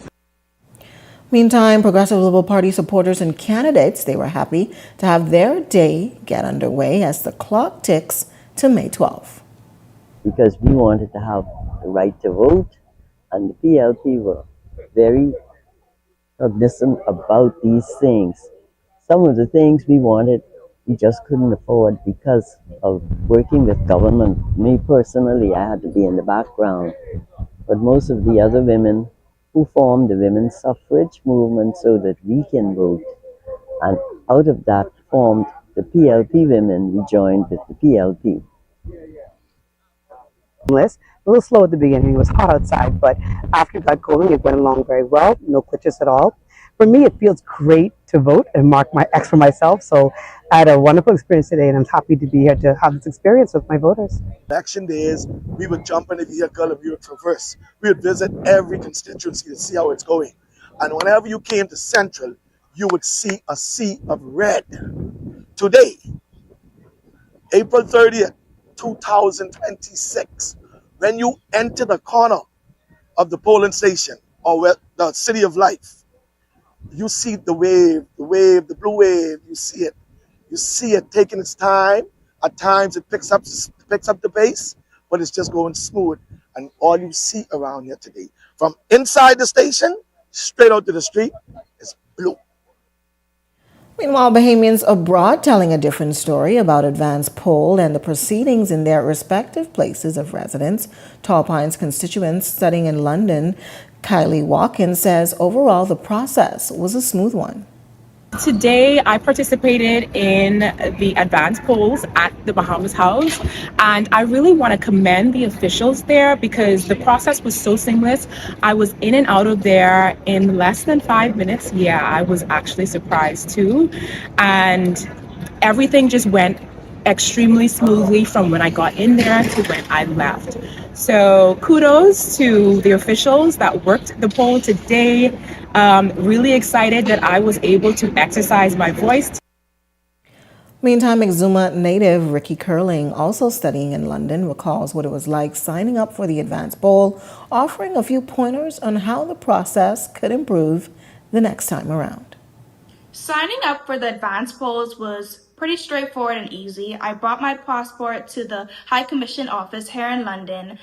Meantime, Progressive Liberal Party supporters and candidates, they were happy to have their day get underway as the clock ticks to May 12th. Because we wanted to have the right to vote, and the PLP were very cognizant about these things. Some of the things we wanted, we just couldn't afford because of working with government. Me personally, I had to be in the background, but most of the other women who formed the women's suffrage movement so that we can vote, and out of that formed the PLP women. We joined with the PLP. A little slow at the beginning. It was hot outside, but after it got going, it went along very well. No glitches at all. For me, it feels great to vote and mark my X for myself. So I had a wonderful experience today, and I'm happy to be here to have this experience with my voters. Election days, we would jump in a vehicle and we would traverse. We would visit every constituency to see how it's going. And whenever you came to Central, you would see a sea of red. Today, April 30th, 2026, when you enter the corner of the polling station or the City of Life, you see the wave, the blue wave, you see it. You see it taking its time. At times it picks up the pace, but it's just going smooth. And all you see around here today, from inside the station, straight out to the street, is blue. Meanwhile, Bahamians abroad telling a different story about advanced poll and the proceedings in their respective places of residence. Tall Pines constituents studying in London, Kylie Watkins, says overall the process was a smooth one. Today, I participated in the advanced polls at the Bahamas House, and I really want to commend the officials there because the process was so seamless. I was in and out of there in less than 5 minutes. Yeah, I was actually surprised too. And everything just went extremely smoothly from when I got in there to when I left. So kudos to the officials that worked the poll today. Really excited that I was able to exercise my voice. Meantime, Exuma native Ricky Curling, also studying in London, recalls what it was like signing up for the advanced poll, offering a few pointers on how the process could improve the next time around. Signing up for the advanced polls was pretty straightforward and easy. I brought my passport to the High Commission office here in London.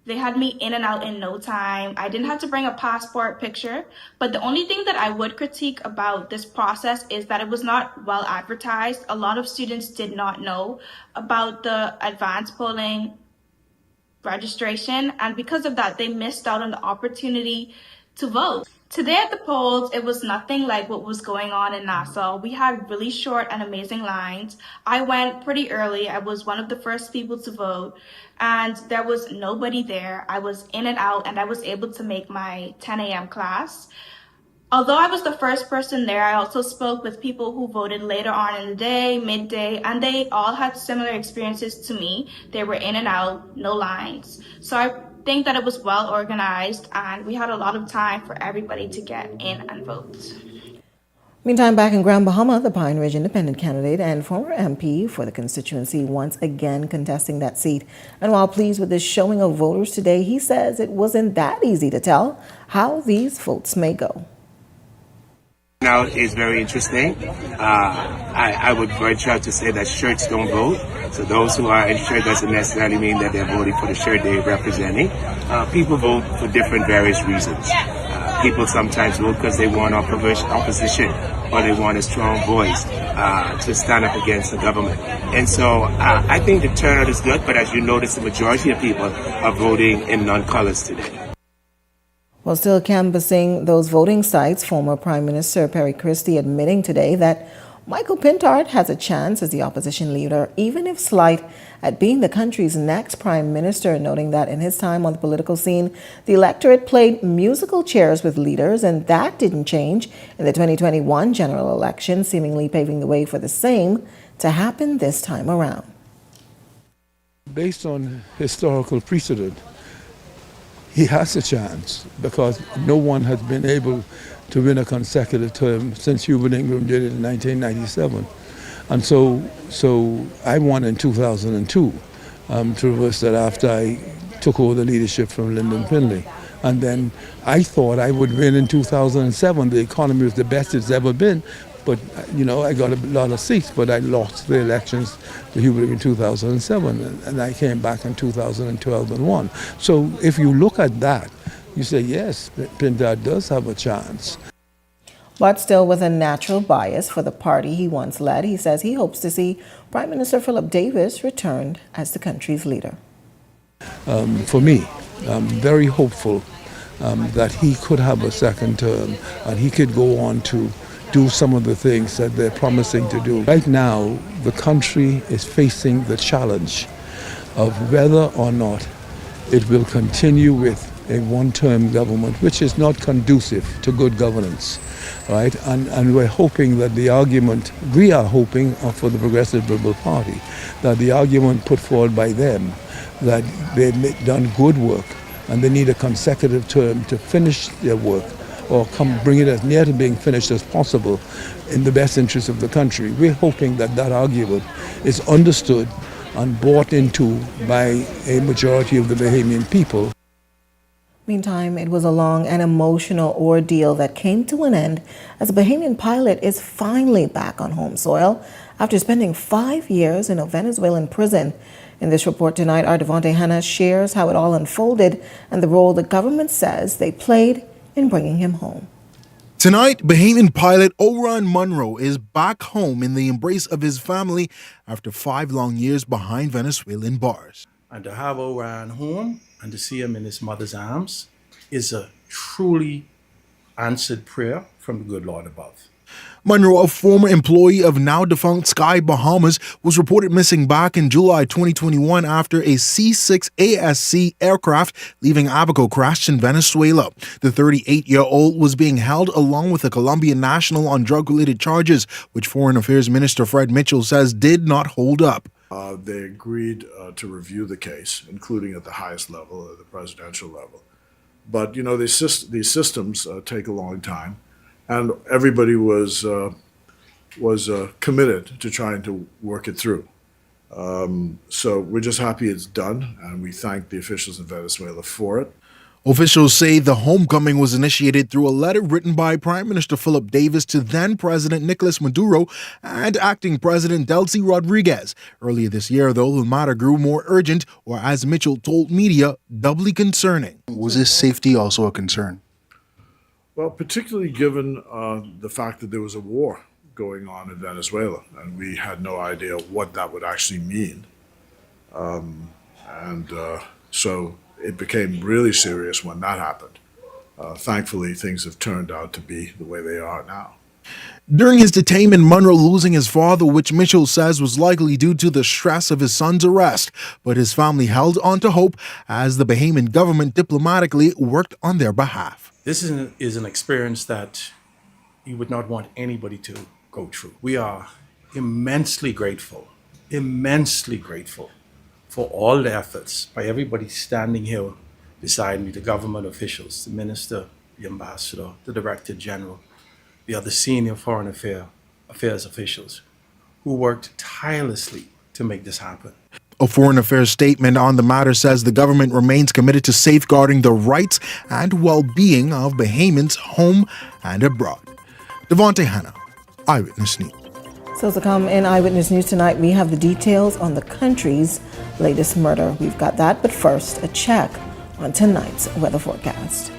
They had me in and out in no time. I didn't have to bring a passport picture, but the only thing that I would critique about this process is that it was not well advertised. A lot of students did not know about the advanced polling registration, and because of that, they missed out on the opportunity to vote. Today at the polls, it was nothing like what was going on in Nassau. We had really short and amazing lines. I went pretty early. I was one of the first people to vote, and there was nobody there. I was in and out, and I was able to make my 10 a.m. class. Although I was the first person there, I also spoke with people who voted later on in the day, midday, and they all had similar experiences to me. They were in and out, no lines. So I think that it was well organized and we had a lot of time for everybody to get in and vote. Meantime, back in Grand Bahama, the Pine Ridge independent candidate and former MP for the constituency once again contesting that seat. And while pleased with this showing of voters today, he says it wasn't that easy to tell how these votes may go. Now is very interesting. I would venture to say that shirts don't vote. So those who are in shirt doesn't necessarily mean that they're voting for the shirt they're representing. People vote for different various reasons. People sometimes vote because they want opposition or they want a strong voice to stand up against the government. And so I think the turnout is good, but as you notice, the majority of people are voting in non-colors today. While still canvassing those voting sites, former Prime Minister Perry Christie admitting today that Michael Pintard has a chance as the opposition leader, even if slight, at being the country's next prime minister, noting that in his time on the political scene, the electorate played musical chairs with leaders, and that didn't change in the 2021 general election, seemingly paving the way for the same to happen this time around. Based on historical precedent, he has a chance because no one has been able to win a consecutive term since Hubert Ingram did it in 1997. And so I won in 2002 to reverse that after I took over the leadership from Lyndon Finley. And then I thought I would win in 2007. The economy was the best it's ever been. But, you know, I got a lot of seats, but I lost the elections to Hubert in 2007, and I came back in 2012 and won. So if you look at that, you say, yes, Pintard does have a chance. But still with a natural bias for the party he once led, he says he hopes to see Prime Minister Philip Davis returned as the country's leader. For me, I'm very hopeful that he could have a second term and he could go on to do some of the things that they're promising to do. Right now, the country is facing the challenge of whether or not it will continue with a one-term government, which is not conducive to good governance, right? And we're hoping that we are hoping for the Progressive Liberal Party, that the argument put forward by them, that they've done good work and they need a consecutive term to finish their work, or bring it as near to being finished as possible in the best interest of the country. We're hoping that that argument is understood and bought into by a majority of the Bahamian people. Meantime, it was a long and emotional ordeal that came to an end as a Bahamian pilot is finally back on home soil after spending 5 years in a Venezuelan prison. In this report tonight, our Devontae Hanna shares how it all unfolded and the role the government says they played in bringing him home. Tonight, Bahamian pilot Oran Munro is back home in the embrace of his family after 5 long years behind Venezuelan bars. And to have Oran home and to see him in his mother's arms is a truly answered prayer from the good Lord above. Munro, a former employee of now-defunct Sky Bahamas, was reported missing back in July 2021 after a C-6 ASC aircraft leaving Abaco crashed in Venezuela. The 38-year-old was being held along with a Colombian national on drug-related charges, which Foreign Affairs Minister Fred Mitchell says did not hold up. They agreed to review the case, including at the highest level, the presidential level. But, you know, these systems take a long time. And everybody was committed to trying to work it through. So we're just happy it's done, and we thank the officials in Venezuela for it. Officials say the homecoming was initiated through a letter written by Prime Minister Philip Davis to then-President Nicolas Maduro and acting President Delcy Rodriguez. Earlier this year, though, the matter grew more urgent, or as Mitchell told media, doubly concerning. Was his safety also a concern? Well, particularly given the fact that there was a war going on in Venezuela, and we had no idea what that would actually mean. So it became really serious when that happened. Thankfully, things have turned out to be the way they are now. During his detainment, Munro losing his father, which Mitchell says was likely due to the stress of his son's arrest, but his family held on to hope as the Bahamian government diplomatically worked on their behalf. This is an experience that you would not want anybody to go through. We are immensely grateful for all the efforts by everybody standing here beside me, the government officials, the minister, the ambassador, the director general, the other senior foreign affairs officials who worked tirelessly to make this happen. A foreign affairs statement on the matter says the government remains committed to safeguarding the rights and well-being of Bahamians home and abroad. Devontae Hanna, Eyewitness News. Still to come in Eyewitness News tonight, we have the details on the country's latest murder. We've got that, but first, a check on tonight's weather forecast.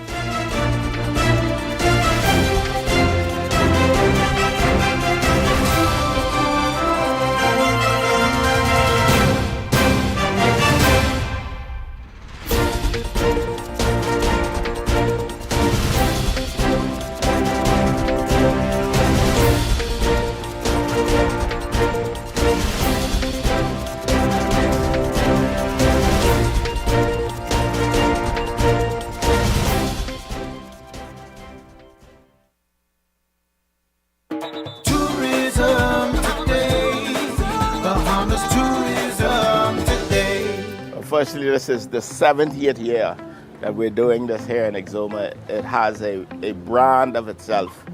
Firstly, this is the 70th year that we're doing this here in Exuma. It has a brand of itself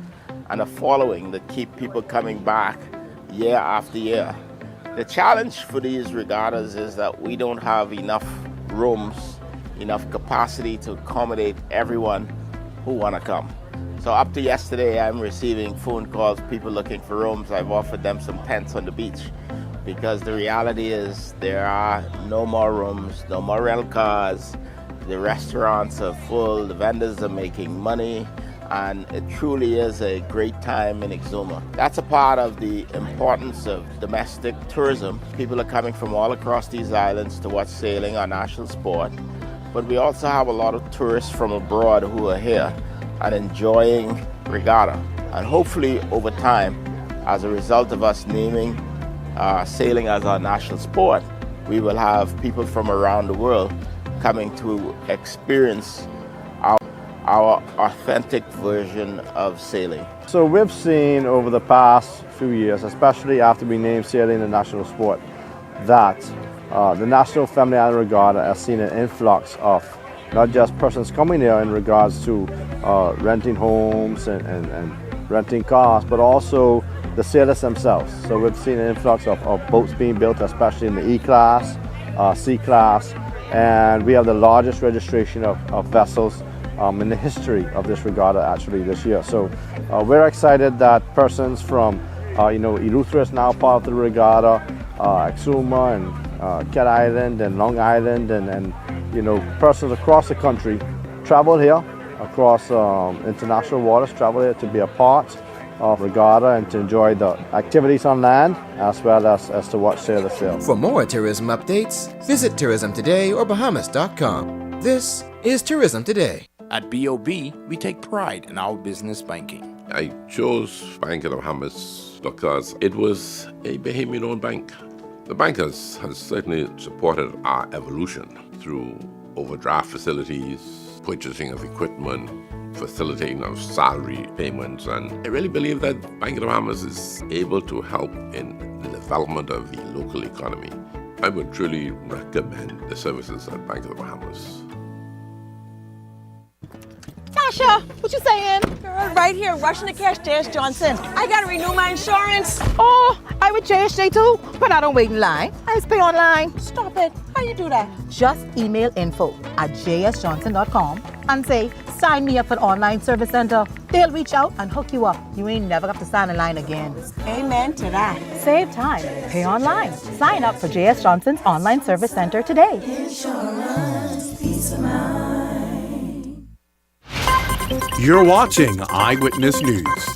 and a following that keep people coming back year after year. The challenge for these regattas is that we don't have enough rooms, enough capacity to accommodate everyone who want to come. So up to yesterday, I'm receiving phone calls, people looking for rooms. I've offered them some tents on the beach, because the reality is there are no more rooms, no more rental cars, the restaurants are full, the vendors are making money, and it truly is a great time in Exuma. That's a part of the importance of domestic tourism. People are coming from all across these islands to watch sailing, our national sport, but we also have a lot of tourists from abroad who are here and enjoying regatta. And hopefully over time, as a result of us naming sailing as our national sport, we will have people from around the world coming to experience our authentic version of sailing. So we've seen over the past few years, especially after we named sailing the national sport, that the National Family Island Regatta has seen an influx of not just persons coming here in regards to renting homes and renting cars, but also the sailors themselves. So we've seen an influx of boats being built, especially in the E-class, C-class, and we have the largest registration of vessels in the history of this regatta actually this year. So we're excited that persons from, Eleuthera is now part of the regatta, Exuma and Cat Island and Long Island and persons across the country travel here, across international waters, travel here to be a part of regatta and to enjoy the activities on land as well as to watch sailors sail. For more tourism updates, visit Tourism Today or Bahamas.com. This is Tourism Today. At BOB, we take pride in our business banking. I chose Bank of the Bahamas because it was a Bahamian-owned bank. The bank has certainly supported our evolution through overdraft facilities, purchasing of equipment, facilitating of salary payments, and I really believe that Bank of the Bahamas is able to help in the development of the local economy. I would truly recommend the services at Bank of the Bahamas. Tasha, what you saying? Girl, right here, rushing to cash J.S. Johnson. I gotta renew my insurance. Oh, I with JSJ too, but I don't wait in line. I just pay online. Stop it. How you do that? Just email info@jsjohnson.com and say, sign me up for the online service center. They'll reach out and hook you up. You ain't never have to stand in line again. Amen to that. Save time. Pay online. Sign up for J.S. Johnson's online service center today. Insurance, peace of mind. You're watching Eyewitness News.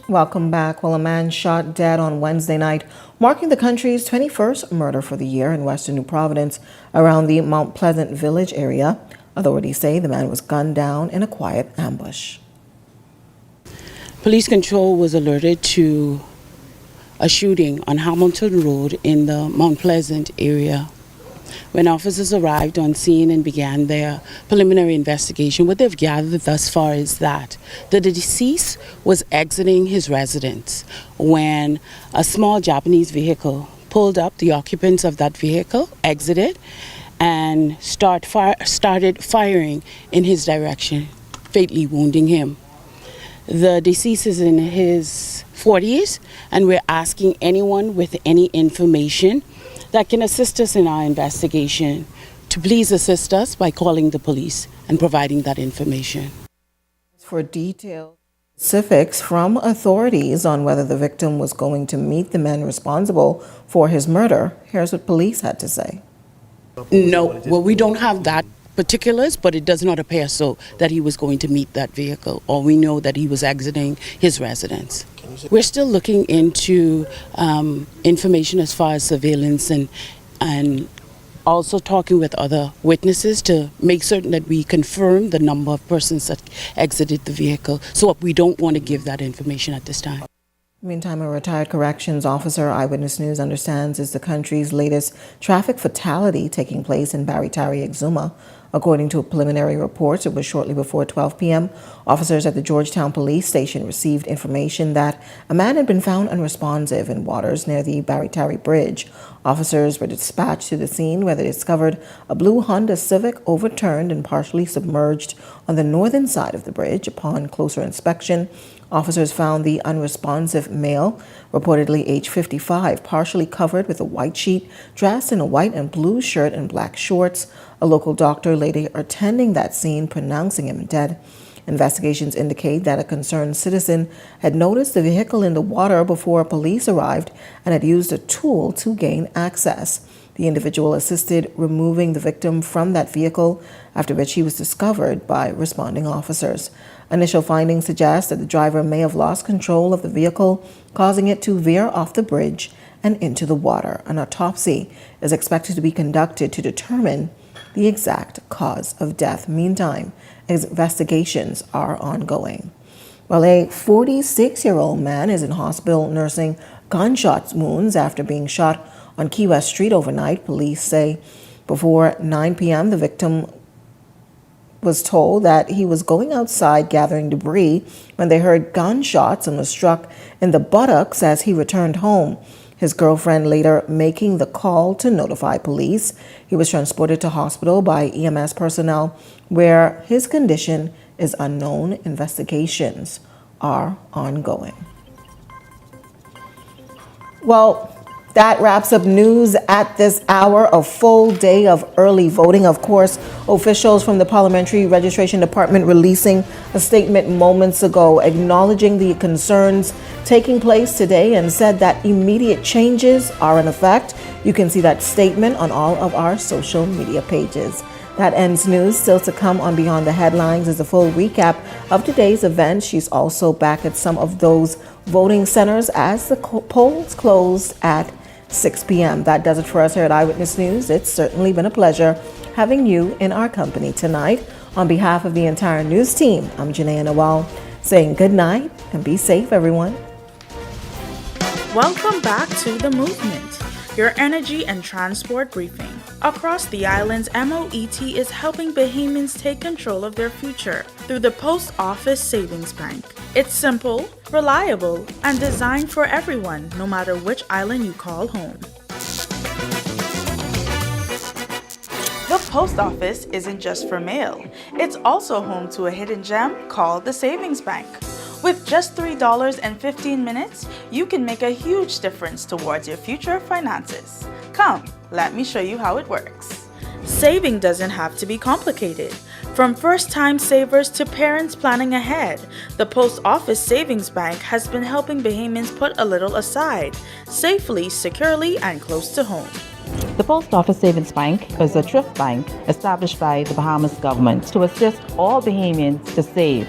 Welcome back. Well, a man shot dead on Wednesday night, marking the country's 21st murder for the year in western New Providence around the Mount Pleasant Village area. Authorities say the man was gunned down in a quiet ambush. Police control was alerted to a shooting on Hamilton Road in the Mount Pleasant area. When officers arrived on scene and began their preliminary investigation, what they've gathered thus far is that the deceased was exiting his residence when a small Japanese vehicle pulled up. The occupants of that vehicle exited and started firing in his direction, fatally wounding him. The deceased is in his 40s, and we're asking anyone with any information that can assist us in our investigation to please assist us by calling the police and providing that information. For detailed specifics from authorities on whether the victim was going to meet the men responsible for his murder, here's what police had to say. No, well, we don't have that particulars, but it does not appear so that he was going to meet that vehicle, or we know that he was exiting his residence. We're still looking into information as far as surveillance and also talking with other witnesses to make certain that we confirm the number of persons that exited the vehicle. So we don't want to give that information at this time. Meantime, a retired corrections officer, Eyewitness News understands, is the country's latest traffic fatality taking place in Barry-Tarry, Exuma. According to preliminary reports, it was shortly before 12 p.m. Officers at the Georgetown Police Station received information that a man had been found unresponsive in waters near the Barry-Tarry Bridge. Officers were dispatched to the scene where they discovered a blue Honda Civic overturned and partially submerged on the northern side of the bridge. Upon closer inspection, officers found the unresponsive male, reportedly age 55, partially covered with a white sheet, dressed in a white and blue shirt and black shorts. A local doctor later attending that scene pronouncing him dead. Investigations indicate that a concerned citizen had noticed the vehicle in the water before police arrived and had used a tool to gain access. The individual assisted removing the victim from that vehicle, after which he was discovered by responding officers. Initial findings suggest that the driver may have lost control of the vehicle, causing it to veer off the bridge and into the water. An autopsy is expected to be conducted to determine the exact cause of death. Meantime, investigations are ongoing. Well, a 46-year-old man is in hospital nursing gunshot wounds after being shot on Key West Street overnight. Police say before 9 p.m., the victim was told that he was going outside gathering debris when they heard gunshots and was struck in the buttocks as he returned home. His girlfriend later making the call to notify police. He was transported to hospital by EMS personnel where his condition is unknown. Investigations are ongoing. Well, that wraps up news at this hour. A full day of early voting. Of course, officials from the Parliamentary Registration Department releasing a statement moments ago acknowledging the concerns taking place today and said that immediate changes are in effect. You can see that statement on all of our social media pages. That ends news. Still to come on Beyond the Headlines is a full recap of today's event. She's also back at some of those voting centers as the polls closed at 6 p.m. That does it for us here at Eyewitness News. It's certainly been a pleasure having you in our company tonight. On behalf of the entire news team, I'm Janae Nawal saying good night and be safe, everyone. Welcome back to The Movement, your energy and transport briefing. Across the islands, MOET is helping Bahamians take control of their future through the Post Office Savings Bank. It's simple, reliable, and designed for everyone, no matter which island you call home. The post office isn't just for mail. It's also home to a hidden gem called the Savings Bank. With just $3.15, you can make a huge difference towards your future finances. Come, let me show you how it works. Saving doesn't have to be complicated. From first-time savers to parents planning ahead, the Post Office Savings Bank has been helping Bahamians put a little aside, safely, securely, and close to home. The Post Office Savings Bank is a thrift bank established by the Bahamas government to assist all Bahamians to save.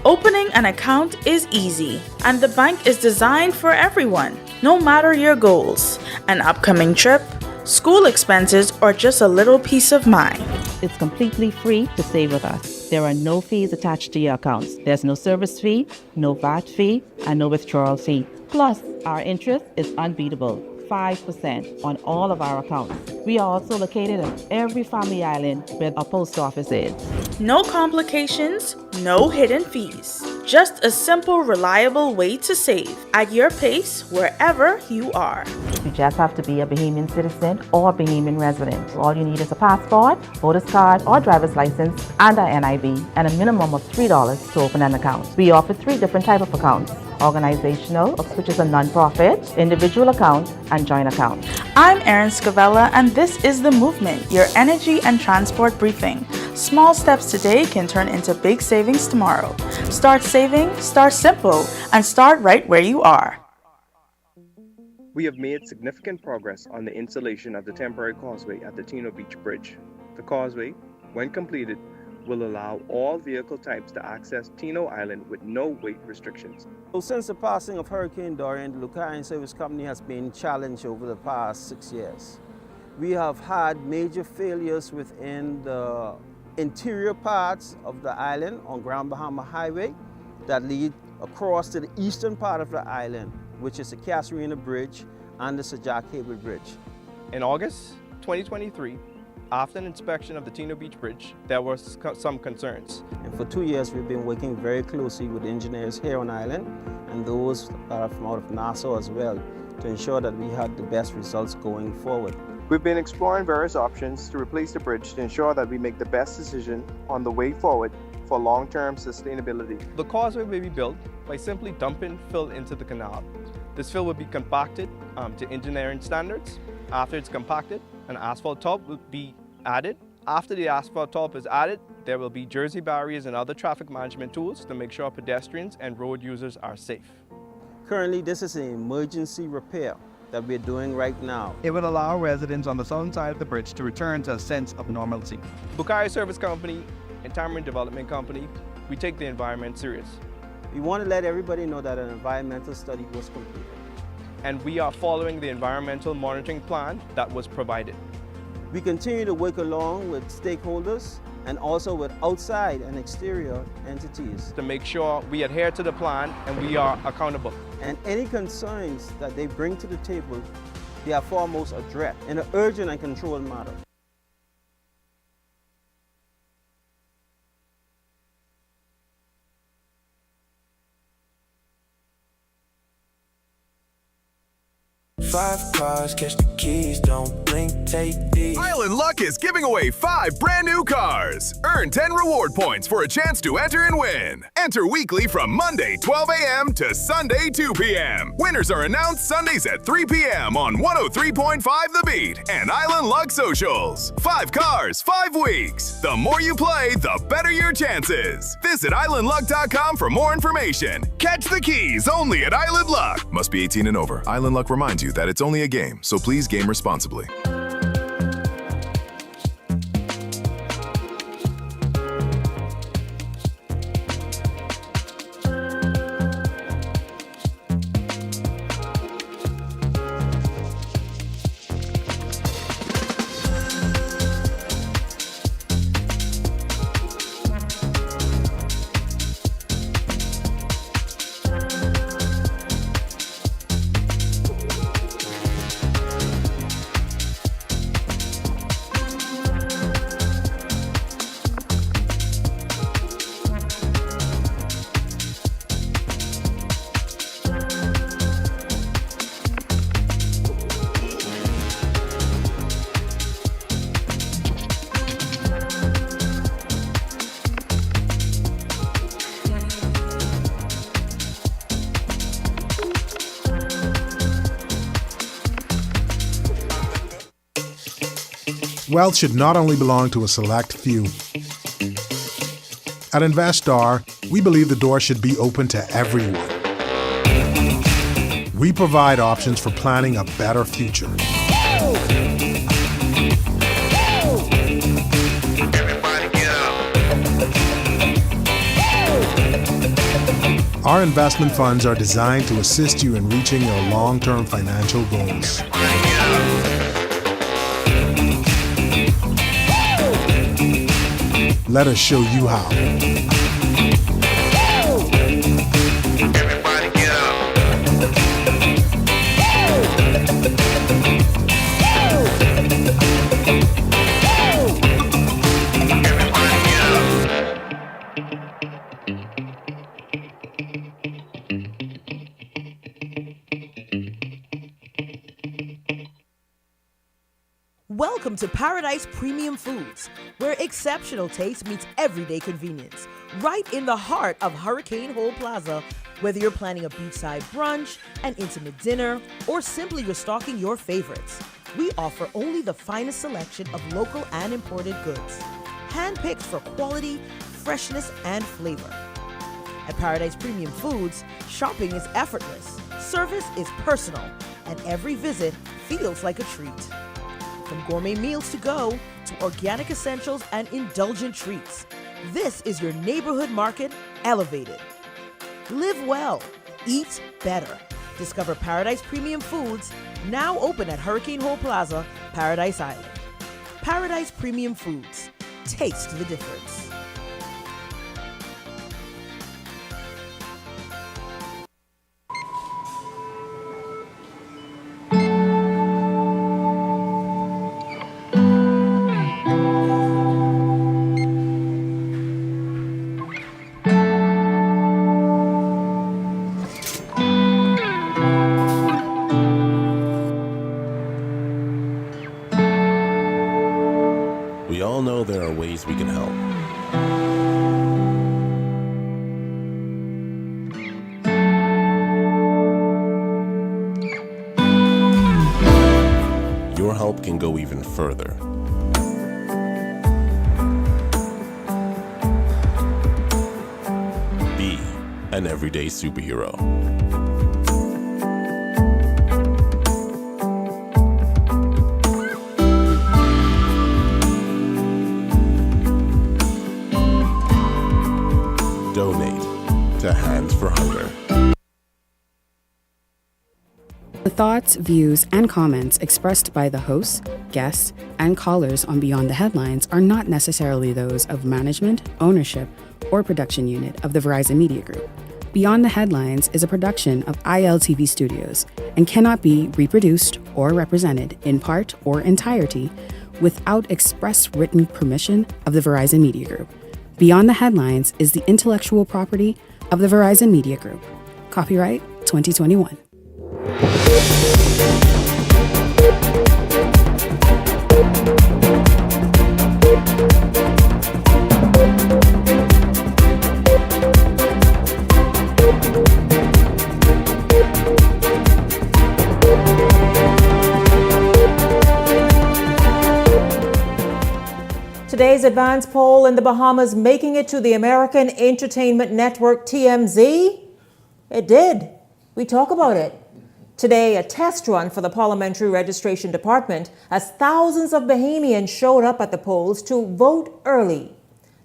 Opening an account is easy, and the bank is designed for everyone, no matter your goals, an upcoming trip, school expenses, or just a little peace of mind. It's completely free to save with us. There are no fees attached to your accounts. There's no service fee, no VAT fee, and no withdrawal fee. Plus, our interest is unbeatable. 5% on all of our accounts. We are also located on every family island where a post office is. No complications, no hidden fees. Just a simple, reliable way to save at your pace wherever you are. You just have to be a Bahamian citizen or Bahamian resident. All you need is a passport, voter's card, or driver's license, and a NIV, and a minimum of $3 to open an account. We offer 3 different types of accounts: organizational, which is a non-profit, individual account, and joint account. I'm Erin Scavella, and this is The Movement, your energy and transport briefing. Small steps today can turn into big savings tomorrow. Start saving, start simple, and start right where you are. We have made significant progress on the installation of the temporary causeway at the Tino Beach Bridge. The causeway, when completed, will allow all vehicle types to access Tino Island with no weight restrictions. So since the passing of Hurricane Dorian, the Lucayan Service Company has been challenged over the past 6 years. We have had major failures within the interior parts of the island on Grand Bahama Highway that lead across to the eastern part of the island, which is the Casuarina Bridge and the Sajak Cable Bridge. In August 2023, after an inspection of the Tino Beach Bridge, there were some concerns. And for 2 years, we've been working very closely with engineers here on island and those that are from out of Nassau as well to ensure that we had the best results going forward. We've been exploring various options to replace the bridge to ensure that we make the best decision on the way forward for long-term sustainability. The causeway will be built by simply dumping fill into the canal. This fill will be compacted to engineering standards. After it's compacted, an asphalt top will be added. After the asphalt top is added, there will be jersey barriers and other traffic management tools to make sure pedestrians and road users are safe. Currently, this is an emergency repair that we're doing right now. It will allow residents on the southern side of the bridge to return to a sense of normalcy. Bukhari Service Company and Tamarind Development Company, we take the environment serious. We want to let everybody know that an environmental study was completed. And we are following the environmental monitoring plan that was provided. We continue to work along with stakeholders and also with outside and exterior entities to make sure we adhere to the plan and we are accountable. And any concerns that they bring to the table, they are foremost addressed in an urgent and controlled manner. Five cars, catch the keys, don't blink, take these. Island Luck is giving away 5 brand new cars. Earn 10 reward points for a chance to enter and win. Enter weekly from Monday 12 a.m. to Sunday 2 p.m. Winners are announced Sundays at 3 p.m. on 103.5 The Beat and Island Luck Socials. 5 cars, 5 weeks. The more you play, the better your chances. Visit islandluck.com for more information. Catch the keys only at Island Luck. Must be 18 and over. Island Luck reminds you that it's only a game, so please game responsibly. Wealth should not only belong to a select few. At Investar, we believe the door should be open to everyone. We provide options for planning a better future. Our investment funds are designed to assist you in reaching your long-term financial goals. Let us show you how. Everybody get up. Welcome to Paradise Premium Foods, where exceptional taste meets everyday convenience. Right in the heart of Hurricane Hole Plaza, whether you're planning a beachside brunch, an intimate dinner, or simply restocking your favorites, we offer only the finest selection of local and imported goods, handpicked for quality, freshness, and flavor. At Paradise Premium Foods, shopping is effortless, service is personal, and every visit feels like a treat. From gourmet meals to go to organic essentials and indulgent treats, this is your neighborhood market elevated. Live well, eat better. Discover Paradise Premium Foods, now open at Hurricane Hole Plaza, Paradise Island. Paradise Premium Foods. Taste the difference. We all know there are ways we can help. Your help can go even further. Be an everyday superhero. Donate to Hands for Hunger. The thoughts, views, and comments expressed by the hosts, guests, and callers on Beyond the Headlines are not necessarily those of management, ownership, or production unit of the Verizon Media Group. Beyond the Headlines is a production of ILTV Studios and cannot be reproduced or represented in part or entirety without express written permission of the Verizon Media Group. Beyond the Headlines is the intellectual property of the Verizon Media Group. Copyright 2021. Today's advance poll in the Bahamas making it to the American Entertainment Network TMZ? It did. We talk about it. Today, a test run for the Parliamentary Registration Department as thousands of Bahamians showed up at the polls to vote early.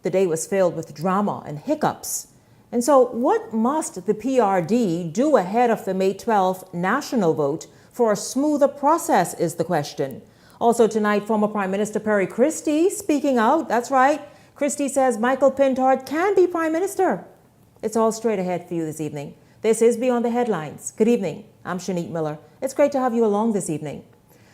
The day was filled with drama and hiccups. And so what must the PRD do ahead of the May 12th national vote for a smoother process is the question. Also tonight, former Prime Minister Perry Christie speaking out. That's right. Christie says Michael Pintard can be Prime Minister. It's all straight ahead for you this evening. This is Beyond the Headlines. Good evening. I'm Shanique Miller. It's great to have you along this evening.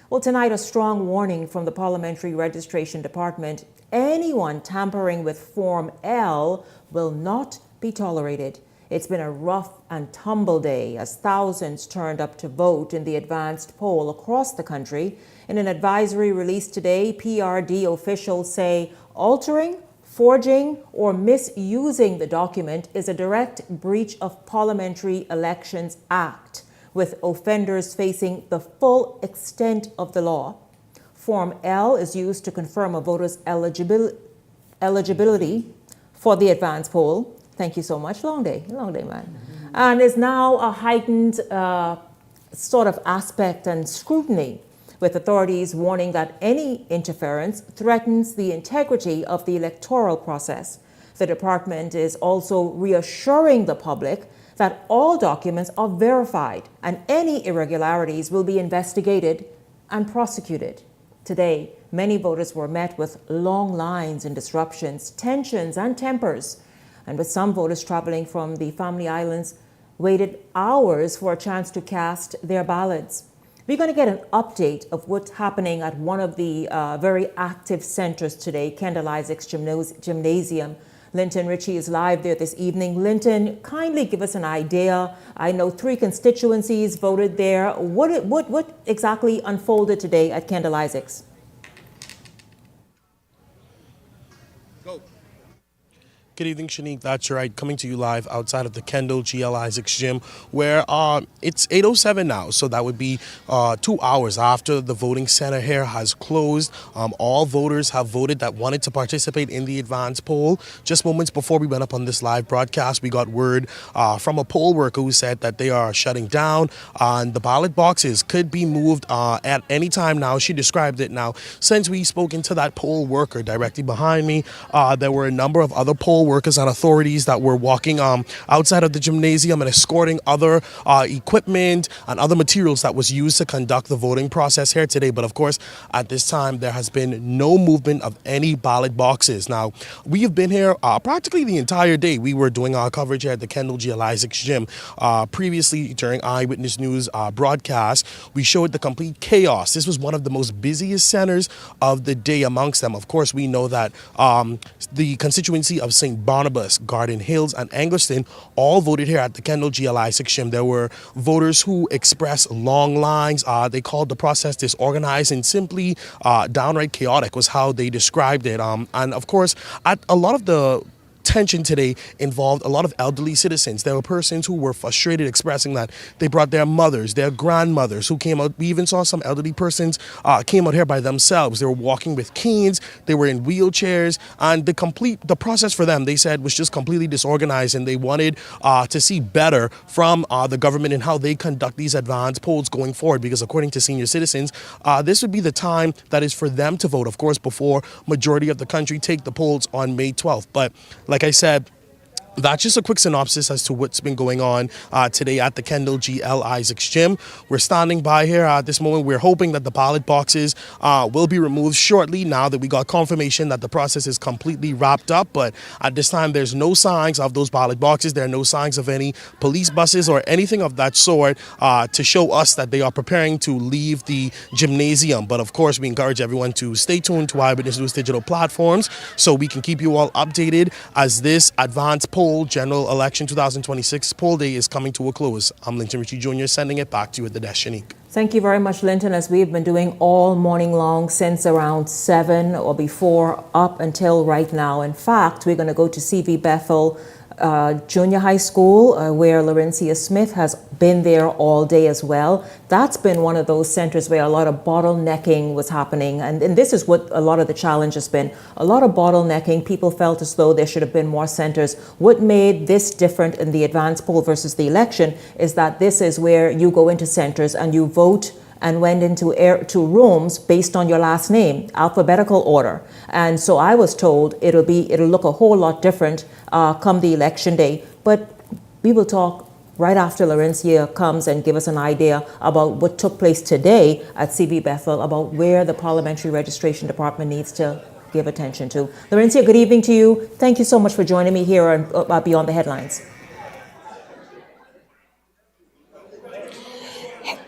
Well, tonight, a strong warning from the Parliamentary Registration Department. Anyone tampering with Form L will not be tolerated. It's been a rough and tumble day as thousands turned up to vote in the advanced poll across the country. In an advisory released today, PRD officials say altering, forging, or misusing the document is a direct breach of Parliamentary Elections Act, with offenders facing the full extent of the law. Form L is used to confirm a voter's eligibility for the advance poll. Thank you so much. Long day, man. And is now a heightened sort of aspect and scrutiny, with authorities warning that any interference threatens the integrity of the electoral process. The department is also reassuring the public that all documents are verified and any irregularities will be investigated and prosecuted. Today, many voters were met with long lines and disruptions, tensions and tempers, and with some voters traveling from the Family Islands waited hours for a chance to cast their ballots. We're going to get an update of what's happening at one of the very active centers today, Kendall Isaac's Gymnasium. Linton Ritchie is live there this evening. Linton, kindly give us an idea. I know 3 constituencies voted there. What exactly unfolded today at Kendall Isaac's? Good evening, Shanique. That's right. Coming to you live outside of the Kendall GL Isaacs Gym, where it's 8:07 now. So that would be 2 hours after the voting center here has closed. All voters have voted that wanted to participate in the advance poll. Just moments before we went up on this live broadcast, we got word from a poll worker who said that they are shutting down and the ballot boxes could be moved at any time now. She described it now. Since we spoke into that poll worker directly behind me, there were a number of other poll workers and authorities that were walking outside of the gymnasium and escorting other equipment and other materials that was used to conduct the voting process here today. But of course, at this time, there has been no movement of any ballot boxes. Now, we have been here practically the entire day. We were doing our coverage here at the Kendall GL Isaacs Gym. Previously, during Eyewitness News broadcast, we showed the complete chaos. This was one of the most busiest centers of the day amongst them. Of course, we know that the constituency of St. Barnabas, Garden Hills, and Anglerston all voted here at the Kendall GL Isaacs Gym. There were voters who expressed long lines. They called the process disorganized and simply downright chaotic was how they described it. And of course, at a lot of the tension today involved a lot of elderly citizens. There were persons who were frustrated, expressing that they brought their mothers, their grandmothers who came out. We even saw some elderly persons came out here by themselves. They were walking with canes, they were in wheelchairs, and the process for them, they said, was just completely disorganized, and they wanted to see better from the government and how they conduct these advance polls going forward, because according to senior citizens, this would be the time that is for them to vote, of course, before majority of the country take the polls on May 12th. But like I said, that's just a quick synopsis as to what's been going on today at the Kendall GL Isaacs Gym. We're standing by here at this moment. We're hoping that the ballot boxes will be removed shortly now that we got confirmation that the process is completely wrapped up. But at this time, there's no signs of those ballot boxes. There are no signs of any police buses or anything of that sort to show us that they are preparing to leave the gymnasium. But of course, we encourage everyone to stay tuned to Eyewitness News digital platforms so we can keep you all updated as this advance poll general election 2026 poll day is coming to a close. I'm Linton Ritchie Jr. sending it back to you at the desk, Shanique. Thank you very much, Linton, as we've been doing all morning long since around 7 or before up until right now. In fact, we're going to go to CV Bethel Junior High School, where Laurencia Smith has been there all day as well. That's been one of those centers where a lot of bottlenecking was happening. And this is what a lot of the challenge has been. A lot of bottlenecking. People felt as though there should have been more centers. What made this different in the advance poll versus the election is that this is where you go into centers and you vote and went into rooms based on your last name, alphabetical order. And so I was told it'll look a whole lot different come the election day. But we will talk right after Laurencia comes and give us an idea about what took place today at CV Bethel, about where the Parliamentary Registration Department needs to give attention to. Laurencia, good evening to you. Thank you so much for joining me here on Beyond the Headlines.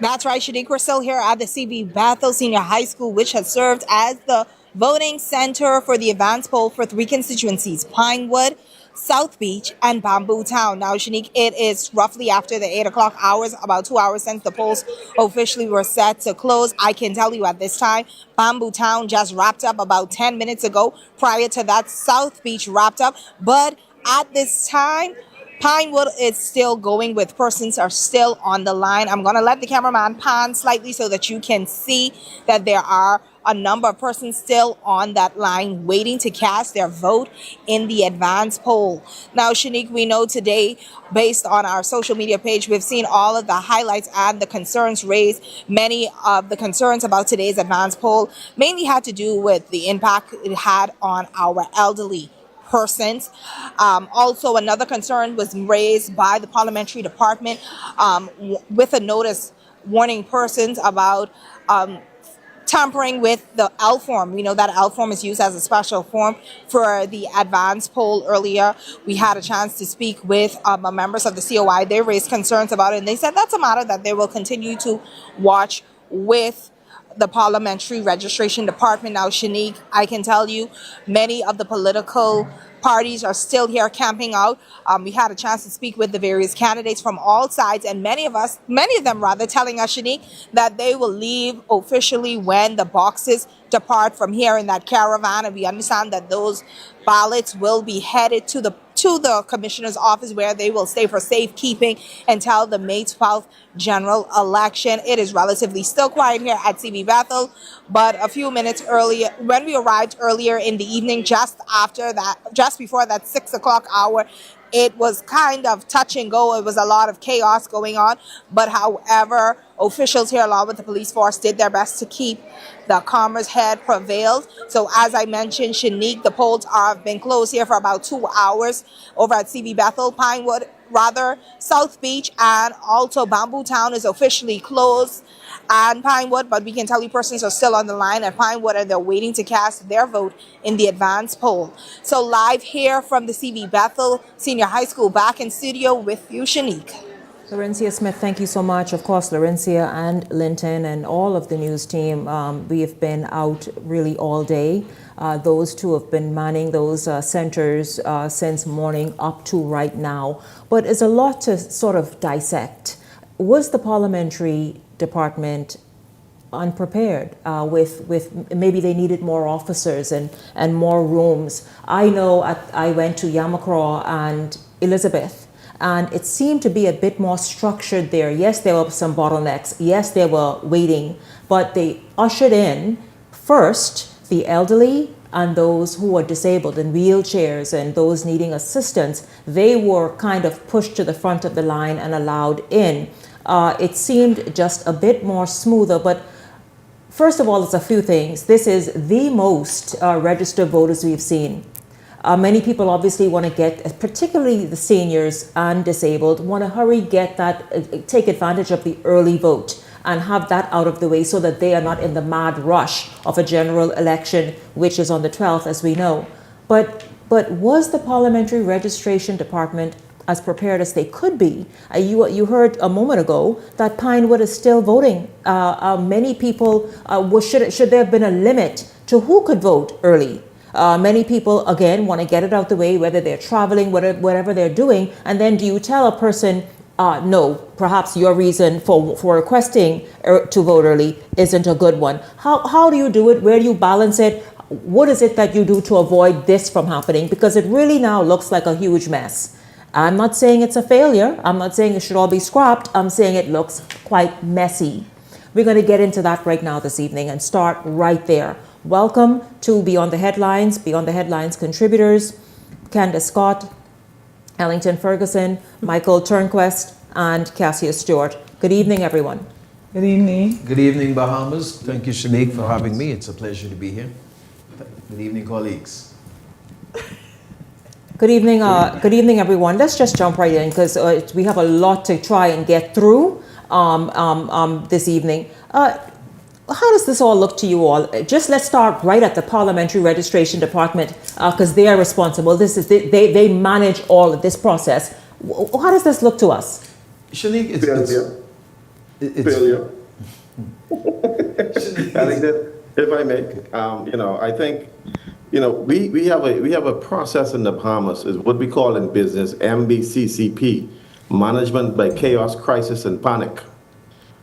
That's right, Shanique. We're still here at the CV Bethel Senior High School, which has served as the voting center for the advance poll for 3 constituencies, Pinewood, South Beach, and Bamboo Town. Now, Shanique, it is roughly after the 8 o'clock hours, about 2 hours since the polls officially were set to close. I can tell you at this time, Bamboo Town just wrapped up about 10 minutes ago. Prior to that, South Beach wrapped up. But at this time, Pinewood is still going with persons are still on the line. I'm going to let the cameraman pan slightly so that you can see that there are a number of persons still on that line waiting to cast their vote in the advance poll. Now, Shanique, we know today, based on our social media page, we've seen all of the highlights and the concerns raised. Many of the concerns about today's advance poll mainly had to do with the impact it had on our elderly persons. Also, another concern was raised by the Parliamentary Department with a notice warning persons about tampering with the L form. We know that L form is used as a special form for the advance poll. Earlier, we had a chance to speak with members of the COI. They raised concerns about it, and they said that's a matter that they will continue to watch with the Parliamentary Registration Department. Now, Shanique, I can tell you many of the political parties are still here camping out. We had a chance to speak with the various candidates from all sides, and many of them telling us, Shanique, that they will leave officially when the boxes depart from here in that caravan, and we understand that those ballots will be headed to the commissioner's office, where they will stay for safekeeping until the May 12th general election. It is relatively still quiet here at CV Bethel, but a few minutes earlier, when we arrived earlier in the evening, just before that 6 o'clock hour, it was kind of touch and go. It was a lot of chaos going on. But however, officials here, along with the police force, did their best to keep the calmer's head prevailed. So as I mentioned, Shanique, the polls have been closed here for about 2 hours over at CV Bethel, South Beach, and also Bamboo Town is officially closed, and Pinewood, but we can tell you persons are still on the line at Pinewood, and they're waiting to cast their vote in the advance poll. So live here from the CV Bethel Senior High School, back in studio with you, Shanique. Laurencia Smith, thank you so much. Of course, Laurencia and Linton and all of the news team, we have been out really all day. Those two have been manning those centers since morning up to right now. But it's a lot to sort of dissect. Was the parliamentary department unprepared with maybe they needed more officers and more rooms? I know I went to Yamacraw and Elizabeth, and it seemed to be a bit more structured there. Yes, there were some bottlenecks. Yes, they were waiting, but they ushered in first the elderly and those who are disabled in wheelchairs and those needing assistance. They were kind of pushed to the front of the line and allowed in. It seemed just a bit more smoother, but first of all, it's a few things. This is the most registered voters we've seen. Many people obviously want to get, particularly the seniors and disabled, want to hurry, take advantage of the early vote and have that out of the way so that they are not in the mad rush of a general election, which is on the 12th, as we know. But was the Parliamentary Registration Department as prepared as they could be? You heard a moment ago that Pinewood is still voting. Many people, should there have been a limit to who could vote early? Many people, again, want to get it out the way, whether they're traveling, whatever they're doing. And then do you tell a person, no, perhaps your reason for requesting to vote early isn't a good one? How do you do it? Where do you balance it? What is it that you do to avoid this from happening? Because it really now looks like a huge mess. I'm not saying it's a failure. I'm not saying it should all be scrapped. I'm saying it looks quite messy. We're going to get into that right now this evening and start right there. Welcome to Beyond the Headlines contributors, Candace Scott, Ellington Ferguson, Michael Turnquest, and Cassia Stewart. Good evening, everyone. Good evening. Good evening, Bahamas. Thank you, Shanique, for having me. It's a pleasure to be here. Good evening, colleagues. Good evening, everyone. Let's just jump right in because we have a lot to try and get through this evening. How does this all look to you all? Just let's start right at the Parliamentary Registration Department because they are responsible. They manage all of this process. How does this look to us? Shanique, it's failure. If I may, I think, we have a process in the Bahamas, is what we call in business MBCCP, Management by Chaos, Crisis, and Panic.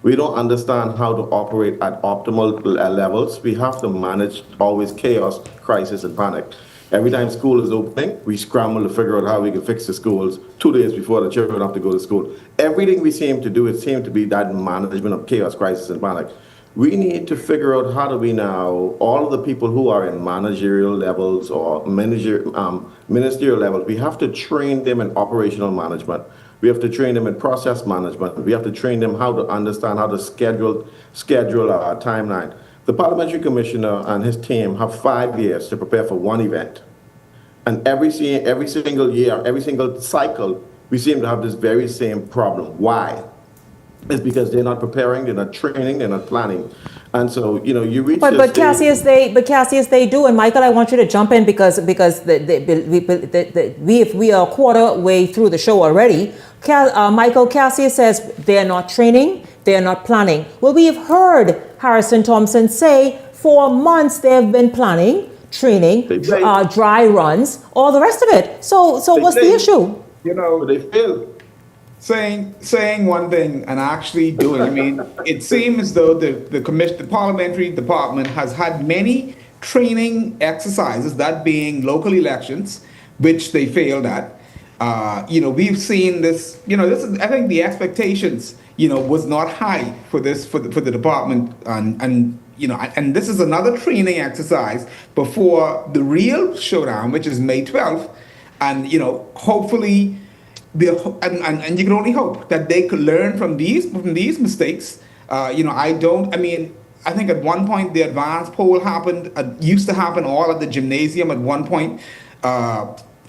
We don't understand how to operate at optimal levels. We have to manage always chaos, crisis, and panic. Every time school is opening, we scramble to figure out how we can fix the schools 2 days before the children have to go to school. Everything we seem to do, it seems to be that management of chaos, crisis, and panic. We need to figure out how do we now, all of the people who are in managerial levels or ministerial levels, we have to train them in operational management. We have to train them in process management. We have to train them how to understand how to schedule our timeline. The Parliamentary Commissioner and his team have 5 years to prepare for one event. And every single year, every single cycle, we seem to have this very same problem. Why? It's because they're not preparing, they're not training, they're not planning. And so, you reach but Cassius, they do. And Michael, I want you to jump in because we are a quarter way through the show already. Michael, Cassius says they're not training, they're not planning. Well, we've heard Harrison Thompson say for months they've been planning, training, dry runs, all the rest of it. So what's the issue? They fail. saying one thing and actually doing. I mean, it seems as though the parliamentary department has had many training exercises, that being local elections, which they failed at. We've seen this. I think the expectations, was not high for the department, and this is another training exercise before the real showdown, which is May 12th, and hopefully. And you can only hope that they could learn from these mistakes. I think at one point the advanced poll used to happen all at the gymnasium at one point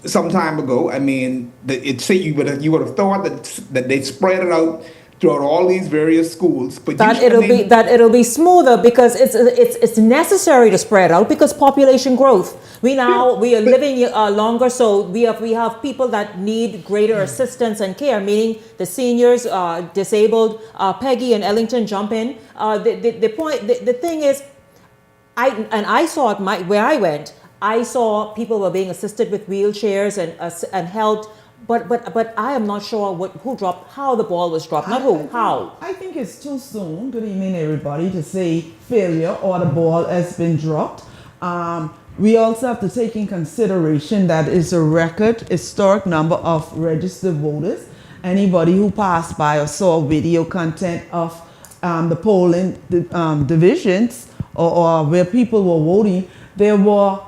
some time ago. I mean, you would have thought that they spread it out throughout all these various schools, but it'll be smoother because it's necessary to spread out because population growth. We are living longer, so we have people that need greater assistance and care. Meaning the seniors, disabled. Peggy and Ellington jump in. The thing is, I saw it where I went. I saw people were being assisted with wheelchairs and helped. But I am not sure how the ball was dropped. Not who, how. I think it's too soon. Good evening, everybody, to say failure or the ball has been dropped. We also have to take in consideration that it's a historic number of registered voters. Anybody who passed by or saw video content of the polling divisions or where people were voting, there were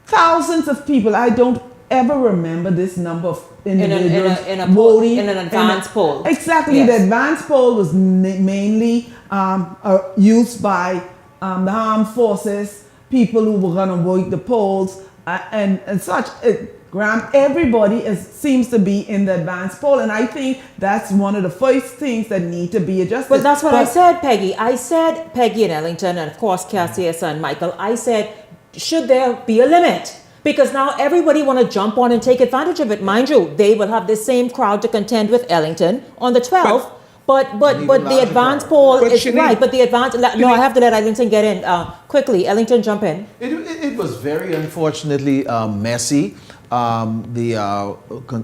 thousands of people. I don't ever remember this number of individuals voting in an advanced poll. Exactly. Yes. The advanced poll was mainly used by the armed forces, people who were going to vote the polls and such. Everybody seems to be in the advanced poll, and I think that's one of the first things that need to be adjusted. But that's what I said, Peggy. I said Peggy and Ellington, and of course Cassius and Michael. I said, should there be a limit? Because now everybody want to jump on and take advantage of it. Mind you, they will have the same crowd to contend with Ellington on the 12th. But the advanced poll is right. But the advanced... No, I have to let Ellington get in quickly. Ellington, jump in. It was very unfortunately messy. The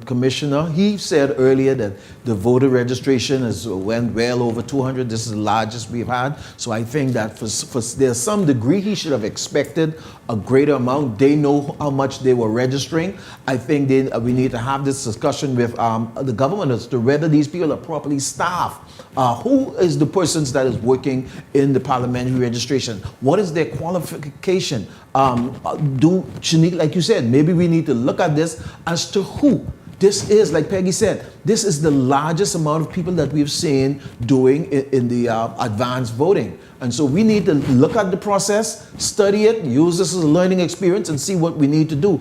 commissioner, he said earlier that the voter registration went well over 200. This is the largest we've had. So I think that for there's some degree he should have expected a greater amount. They know how much they were registering. I think we need to have this discussion with the government as to whether these people are properly staffed. Who is the persons that is working in the parliamentary registration? What is their qualification? Shanique, like you said, maybe we need to look at this as to who. This is, like Peggy said, this is the largest amount of people that we've seen doing in the advanced voting. And so we need to look at the process, study it, use this as a learning experience and see what we need to do.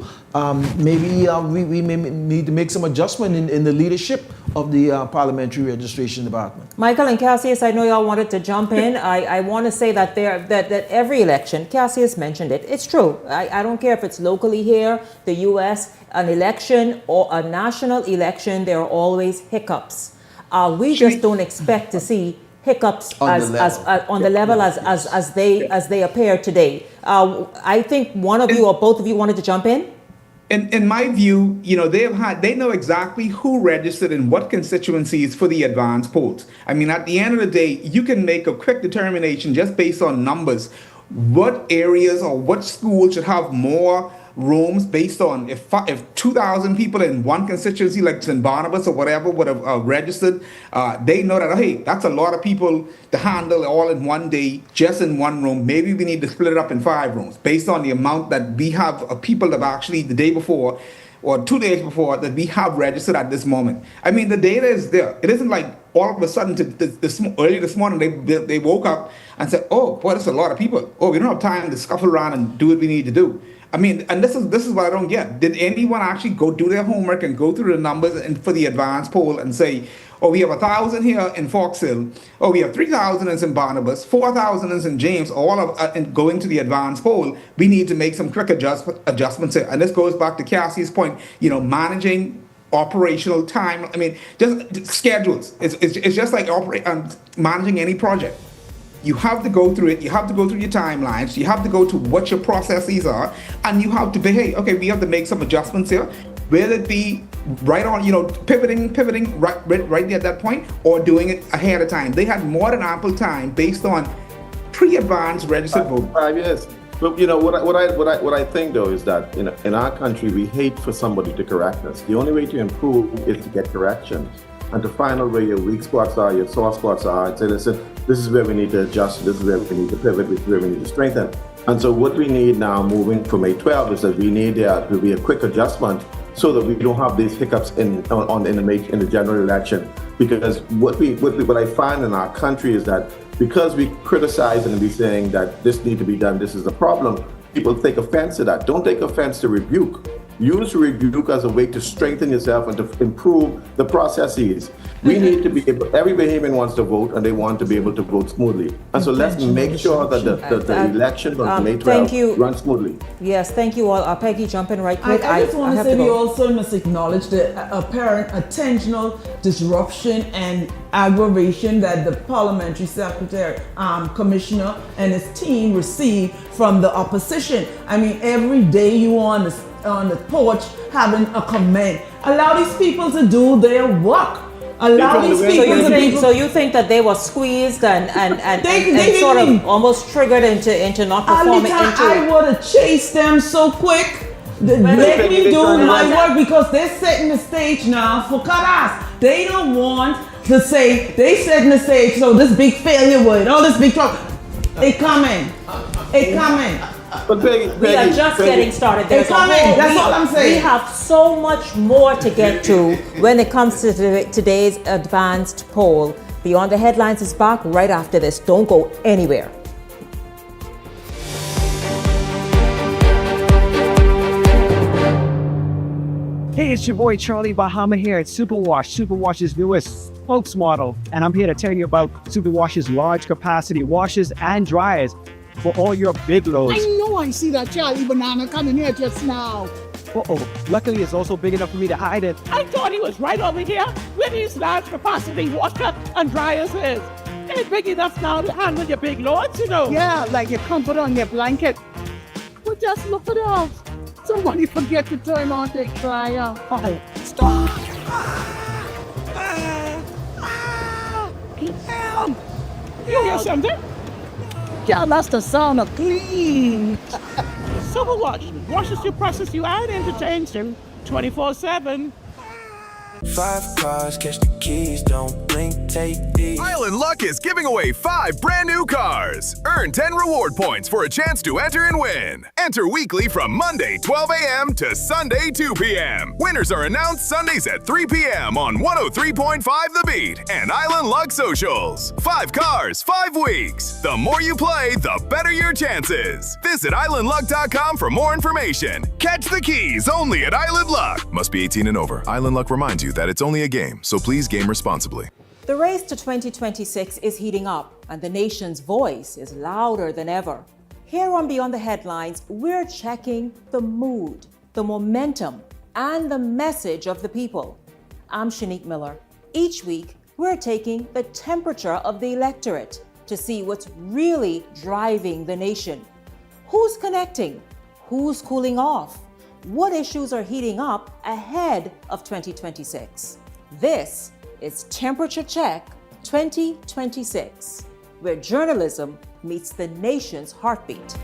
Maybe we may need to make some adjustment in the leadership of the parliamentary registration department. Michael and Cassius, I know y'all wanted to jump in. I want to say that that every election, Cassius mentioned it, it's true. I don't care if it's locally here, the U.S., an election or a national election, there are always hiccups. We just don't expect to see hiccups as they appear today. I think one of you or both of you wanted to jump in. In my view, they know exactly who registered in what constituencies for the advanced polls. I mean, at the end of the day, you can make a quick determination just based on numbers, what areas or what schools should have more rooms based on if 2,000 people in one constituency like St. Barnabas or whatever would have registered, they know that, hey, that's a lot of people to handle all in one day, just in one room. Maybe we need to split it up in 5 rooms based on the amount that we have of people that actually the day before or 2 days before that we have registered at this moment. I mean, the data is there. It isn't like all of a sudden early this morning they woke up and said, oh, boy, that's a lot of people. Oh, we don't have time to scuffle around and do what we need to do. I mean, and this is what I don't get. Did anyone actually go do their homework and go through the numbers and for the advanced poll and say, oh, we have 1,000 here in Fox Hill, oh, we have 3,000 in St. Barnabas, 4,000 in St. James, all of going to the advanced poll, we need to make some quick adjustments here. And this goes back to Cassie's point, managing operational time. I mean, just schedules. It's just like managing any project. You have to go through it. You have to go through your timelines. You have to go to what your processes are. And you have to be, hey, okay, we have to make some adjustments here. Will it be right on, pivoting right there at that point, or doing it ahead of time? They had more than ample time based on pre-advanced registered vote. 5 years. But what I think though is that in our country we hate for somebody to correct us. The only way to improve is to get corrections and to find out where your weak spots are, your soft spots are, and say, listen, this is where we need to adjust, this is where we need to pivot, this is where we need to strengthen. And so what we need now moving from May 12 is that we need there to be a quick adjustment so that we don't have these hiccups in the general election. Because what I find in our country is that because we criticize and be saying that this need to be done, this is the problem, people take offense to that. Don't take offense to rebuke. Use rebuke as a way to strengthen yourself and to improve the processes. We need to be able, every Bahamian wants to vote and they want to be able to vote smoothly. And so let's make sure that the election on May 12 runs smoothly. Yes, thank you all. Peggy, jump in right quick. I just want to say we also must acknowledge the apparent intentional disruption and aggravation that the parliamentary secretary, commissioner and his team received from the opposition. I mean, every day you on the porch having a comment. Allow these people to do their work. Allow these people So you think that they were squeezed and sort of almost triggered into not performing? I would have chased them so quick. Let me do my work because they're setting the stage now for cut-offs. They don't want to say, they setting the stage, so this big failure would, all this big trouble. It coming. But we are just getting started. That's all I'm saying. We have so much more to get to when it comes to today's advanced poll. Beyond the Headlines is back right after this. Don't go anywhere. Hey, it's your boy Charlie Bahama here at Superwash, Superwash's newest spokesmodel, and I'm here to tell you about Superwash's large capacity washers and dryers for all your big loads. I know I see that Charlie Banana coming here just now. Luckily it's also big enough for me to hide it. I thought he was right over here where these large capacity washer and dryers is. They're big enough now to handle your big loads, Yeah, like your comfort on your blanket. But just look at us. Somebody forget to turn on the dryer. Oh, stop! You hear something? Yeah, that's the sound of clean. Superwash washes your process you add and change them 24/7. 5 cars, catch the keys, don't blink, take these. Island Luck is giving away 5 brand new cars. Earn 10 reward points for a chance to enter and win. Enter weekly from Monday 12 a.m. to Sunday 2 p.m. Winners are announced Sundays at 3 p.m. on 103.5 The Beat and Island Luck Socials. 5 cars, 5 weeks. The more you play, the better your chances. Visit islandluck.com for more information. Catch the keys only at Island Luck. Must be 18 and over. Island Luck reminds you that it's only a game, so please game responsibly. The race to 2026 is heating up, and the nation's voice is louder than ever. Here on Beyond the Headlines, we're checking the mood, the momentum, and the message of the people. I'm Shanique Miller. Each week, we're taking the temperature of the electorate to see what's really driving the nation. Who's connecting? Who's cooling off? What issues are heating up ahead of 2026? This is Temperature Check 2026, where journalism meets the nation's heartbeat.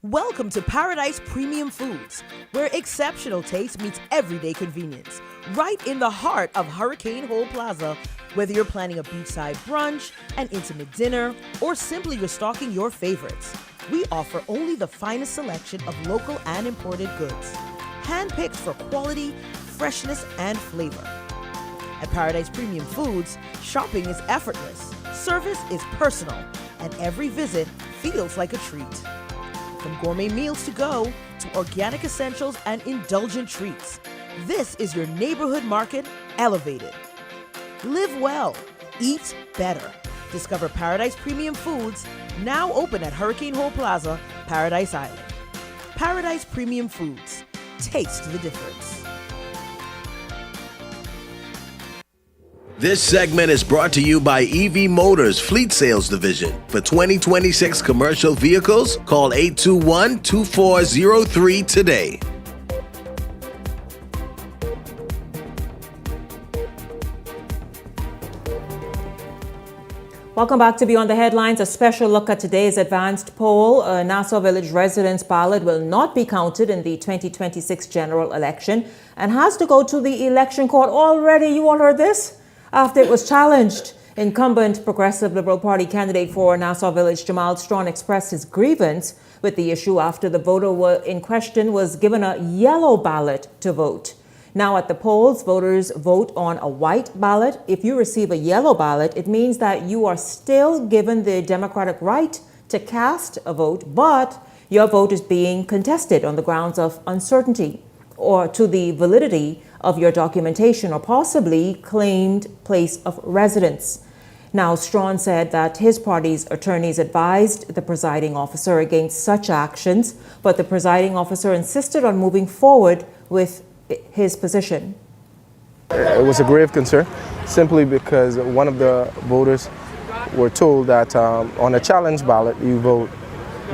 Welcome to Paradise Premium Foods, where exceptional taste meets everyday convenience. Right in the heart of Hurricane Hole Plaza, whether you're planning a beachside brunch, an intimate dinner, or simply restocking your favorites, we offer only the finest selection of local and imported goods, handpicked for quality, freshness, and flavor. At Paradise Premium Foods, shopping is effortless, service is personal, and every visit feels like a treat. From gourmet meals to go to organic essentials and indulgent treats, this is your neighborhood market elevated. Live well, eat better. Discover Paradise Premium Foods, now open at Hurricane Hole Plaza, Paradise Island. Paradise Premium Foods. Taste the difference. This segment is brought to you by EV Motors Fleet Sales Division. For 2026 commercial vehicles, call 821-2403 today. Welcome back to Beyond the Headlines. A special look at today's advanced poll. Nassau Village residents' ballot will not be counted in the 2026 general election and has to go to the election court already. You all heard this? After it was challenged. Incumbent Progressive Liberal Party candidate for Nassau Village, Jamal Strawn, expressed his grievance with the issue after the voter in question was given a yellow ballot to vote. Now at the polls, voters vote on a white ballot. If you receive a yellow ballot, it means that you are still given the democratic right to cast a vote, but your vote is being contested on the grounds of uncertainty or to the validity of your documentation or possibly claimed place of residence. Now, Strawn said that his party's attorneys advised the presiding officer against such actions, but the presiding officer insisted on moving forward with his position. It was a grave concern, simply because one of the voters were told that on a challenge ballot, you vote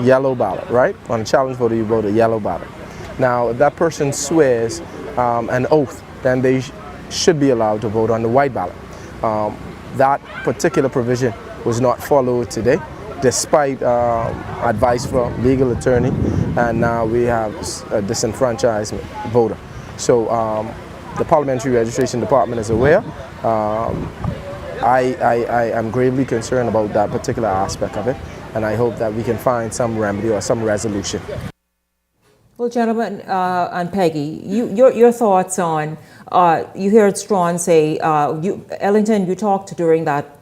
yellow ballot, right? On a challenge voter, you vote a yellow ballot. Now, if that person swears an oath, then they should be allowed to vote on the white ballot. That particular provision was not followed today, despite advice from legal attorney, and now we have a disenfranchised voter. So the Parliamentary Registration Department is aware. I am gravely concerned about that particular aspect of it, and I hope that we can find some remedy or some resolution. Well, gentlemen, and Peggy, your thoughts on, you heard Strawn say, Ellington, you talked during that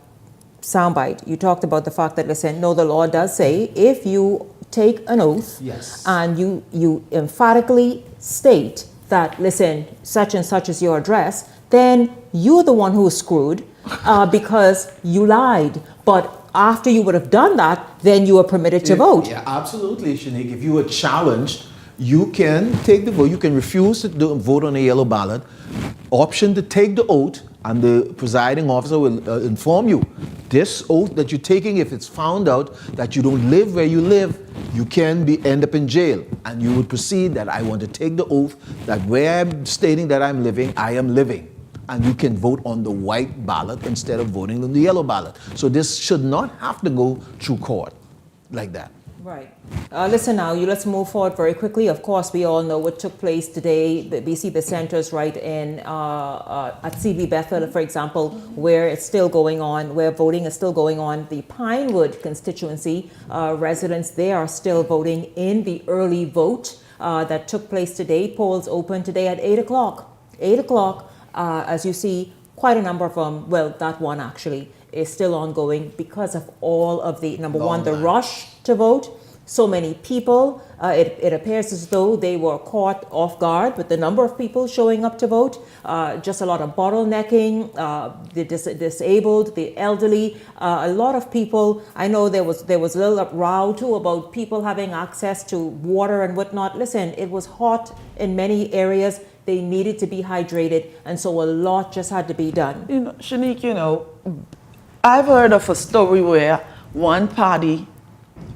soundbite, you talked about the fact that, listen, no, the law does say if you take an oath and you emphatically state that, listen, such and such is your address, then you're the one who is screwed because you lied. But after you would have done that, then you are permitted to vote. Yeah, absolutely, Shanique. If you were challenged, you can take the vote. You can refuse to vote on a yellow ballot, option to take the oath, and the presiding officer will inform you. This oath that you're taking, if it's found out that you don't live where you live, you can end up in jail. And you would proceed that I want to take the oath that where I'm stating that I'm living, I am living. And you can vote on the white ballot instead of voting on the yellow ballot. So this should not have to go through court like that. Right. Listen now, let's move forward very quickly. Of course, we all know what took place today. We see the centers right in at CV Bethel, for example, where it's still going on, where voting is still going on. The Pinewood constituency residents, they are still voting in the early vote that took place today. Polls opened today at 8 o'clock. 8 o'clock, as you see, quite a number of them, well, that one actually, is still ongoing because of all of the, number one, the rush to vote. So many people, it appears as though they were caught off guard with the number of people showing up to vote. Just a lot of bottlenecking, the disabled, the elderly, a lot of people. I know there was a little row too about people having access to water and whatnot. Listen, it was hot in many areas. They needed to be hydrated, and so a lot just had to be done. You know, Shanique, I've heard of a story where one party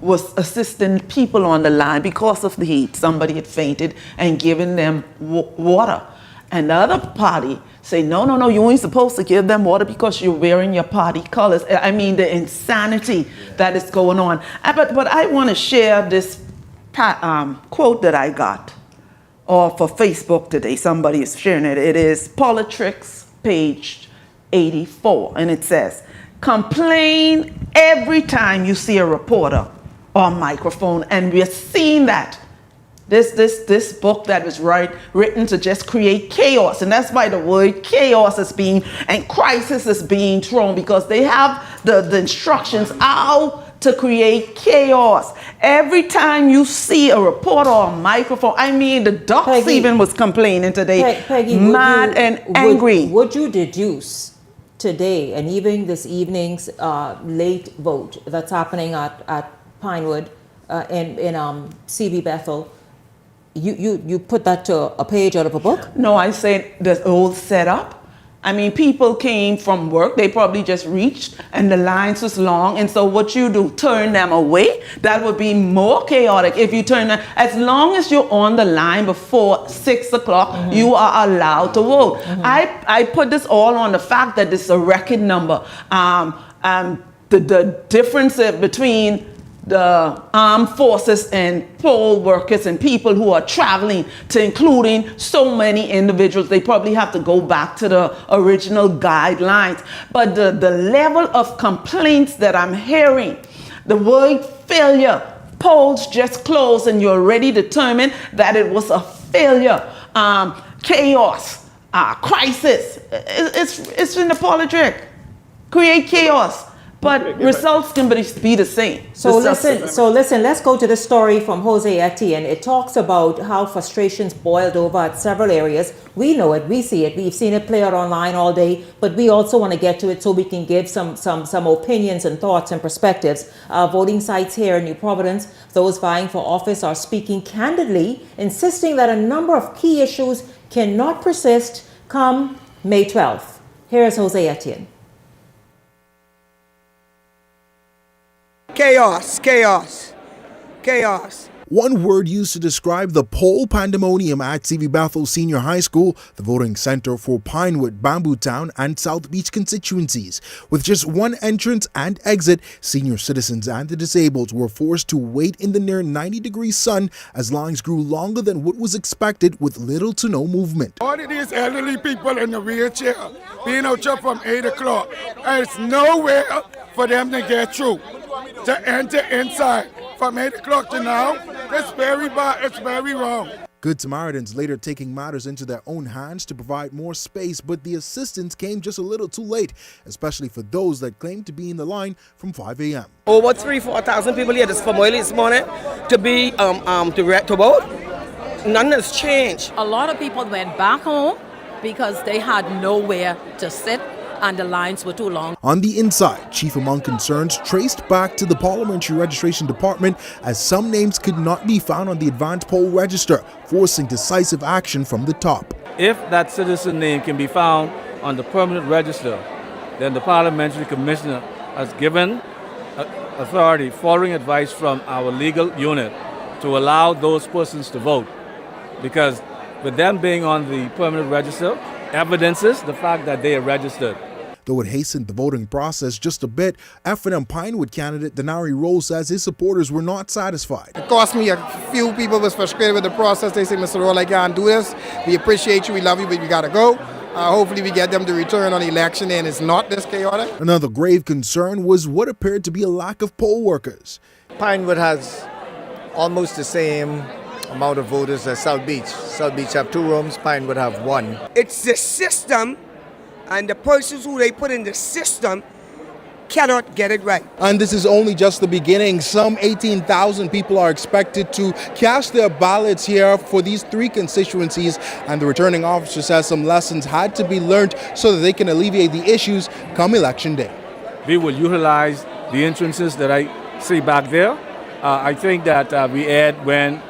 was assisting people on the line because of the heat. Somebody had fainted and giving them water. And the other party say, no, you ain't supposed to give them water because you're wearing your party colors. I mean, the insanity that is going on. But I want to share this quote that I got for Facebook today. Somebody is sharing it. It is Politrix, page 84. And it says, complain every time you see a reporter or microphone, and we're seeing that. This book that was written to just create chaos, and that's why the word chaos is being, and crisis is being thrown, because they have the instructions how to create chaos. Every time you see a reporter or a microphone, I mean, the ducks Peggy, even was complaining today, Peggy, mad and angry. Would you deduce today and even this evening's late vote that's happening at Pinewood in CV Bethel, you put that to a page out of a book? No, I said the whole setup I mean, people came from work, they probably just reached and the lines was long. And so what you do, turn them away, that would be more chaotic if you turn them. As long as you're on the line before 6 o'clock, you are allowed to vote. I put this all on the fact that this is a record number. The difference between the armed forces and poll workers and people who are traveling to including so many individuals, they probably have to go back to the original guidelines. But the level of complaints that I'm hearing, the word failure, polls just closed and you're already determined that it was a failure, chaos, crisis, it's in the politic, create chaos. But results can be the same. So listen, let's go to the story from Jose Etienne. It talks about how frustrations boiled over at several areas. We know it, we see it, we've seen it play out online all day, but we also want to get to it so we can give some opinions and thoughts and perspectives. Voting sites here in New Providence, those vying for office are speaking candidly, insisting that a number of key issues cannot persist come May 12th. Here's Jose Etienne. Chaos, chaos, chaos. One word used to describe the poll pandemonium at CV Bethel Senior High School, the voting center for Pinewood, Bamboo Town, and South Beach constituencies. With just one entrance and exit, senior citizens and the disabled were forced to wait in the near 90-degree sun as lines grew longer than what was expected with little to no movement. All of these elderly people in the wheelchair being out here from 8 o'clock, there's nowhere for them to get through. To enter inside from 8 o'clock to now, it's very bad, it's very wrong. Good Samaritans later taking matters into their own hands to provide more space, but the assistance came just a little too late, especially for those that claimed to be in the line from 5 a.m. Over 3,000-4,000 people here from early this morning to be to vote. None has changed. A lot of people went back home because they had nowhere to sit and the lines were too long. On the inside, chief among concerns traced back to the Parliamentary Registration Department as some names could not be found on the advanced poll register, forcing decisive action from the top. If that citizen name can be found on the permanent register, then the Parliamentary Commissioner has given authority, following advice from our legal unit, to allow those persons to vote. Because with them being on the permanent register, evidences the fact that they are registered. Though it hastened the voting process just a bit, F&M Pinewood candidate Denari Rose says his supporters were not satisfied. It cost me a few people was frustrated with the process. They say, Mr. Roll, I can't do this. We appreciate you, we love you, but you got to go. Hopefully we get them to return on the election and it's not this chaotic. Another grave concern was what appeared to be a lack of poll workers. Pinewood has almost the same amount of voters as South Beach. South Beach have 2 rooms, Pinewood have 1. It's the system and the persons who they put in the system cannot get it right. And this is only just the beginning. Some 18,000 people are expected to cast their ballots here for these 3 constituencies, and the returning officer says some lessons had to be learned so that they can alleviate the issues come election day. We will utilize the entrances that I see back there. I think that we erred when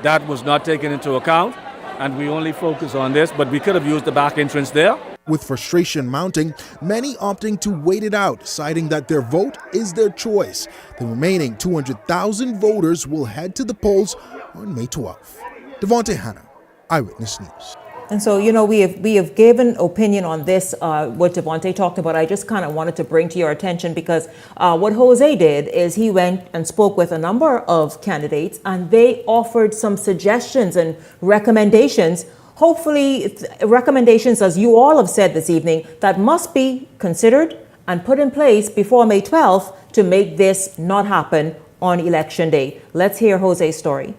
that was not taken into account, and we only focus on this, but we could have used the back entrance there. With frustration mounting, many opting to wait it out, citing that their vote is their choice. The remaining 200,000 voters will head to the polls on May 12th. Devontae Hanna, Eyewitness News. And so, you know, we have given opinion on this, what Devontae talked about. I just kind of wanted to bring to your attention because what Jose did is he went and spoke with a number of candidates and they offered some suggestions and recommendations, hopefully recommendations, as you all have said this evening, that must be considered and put in place before May 12th to make this not happen on election day. Let's hear Jose's story.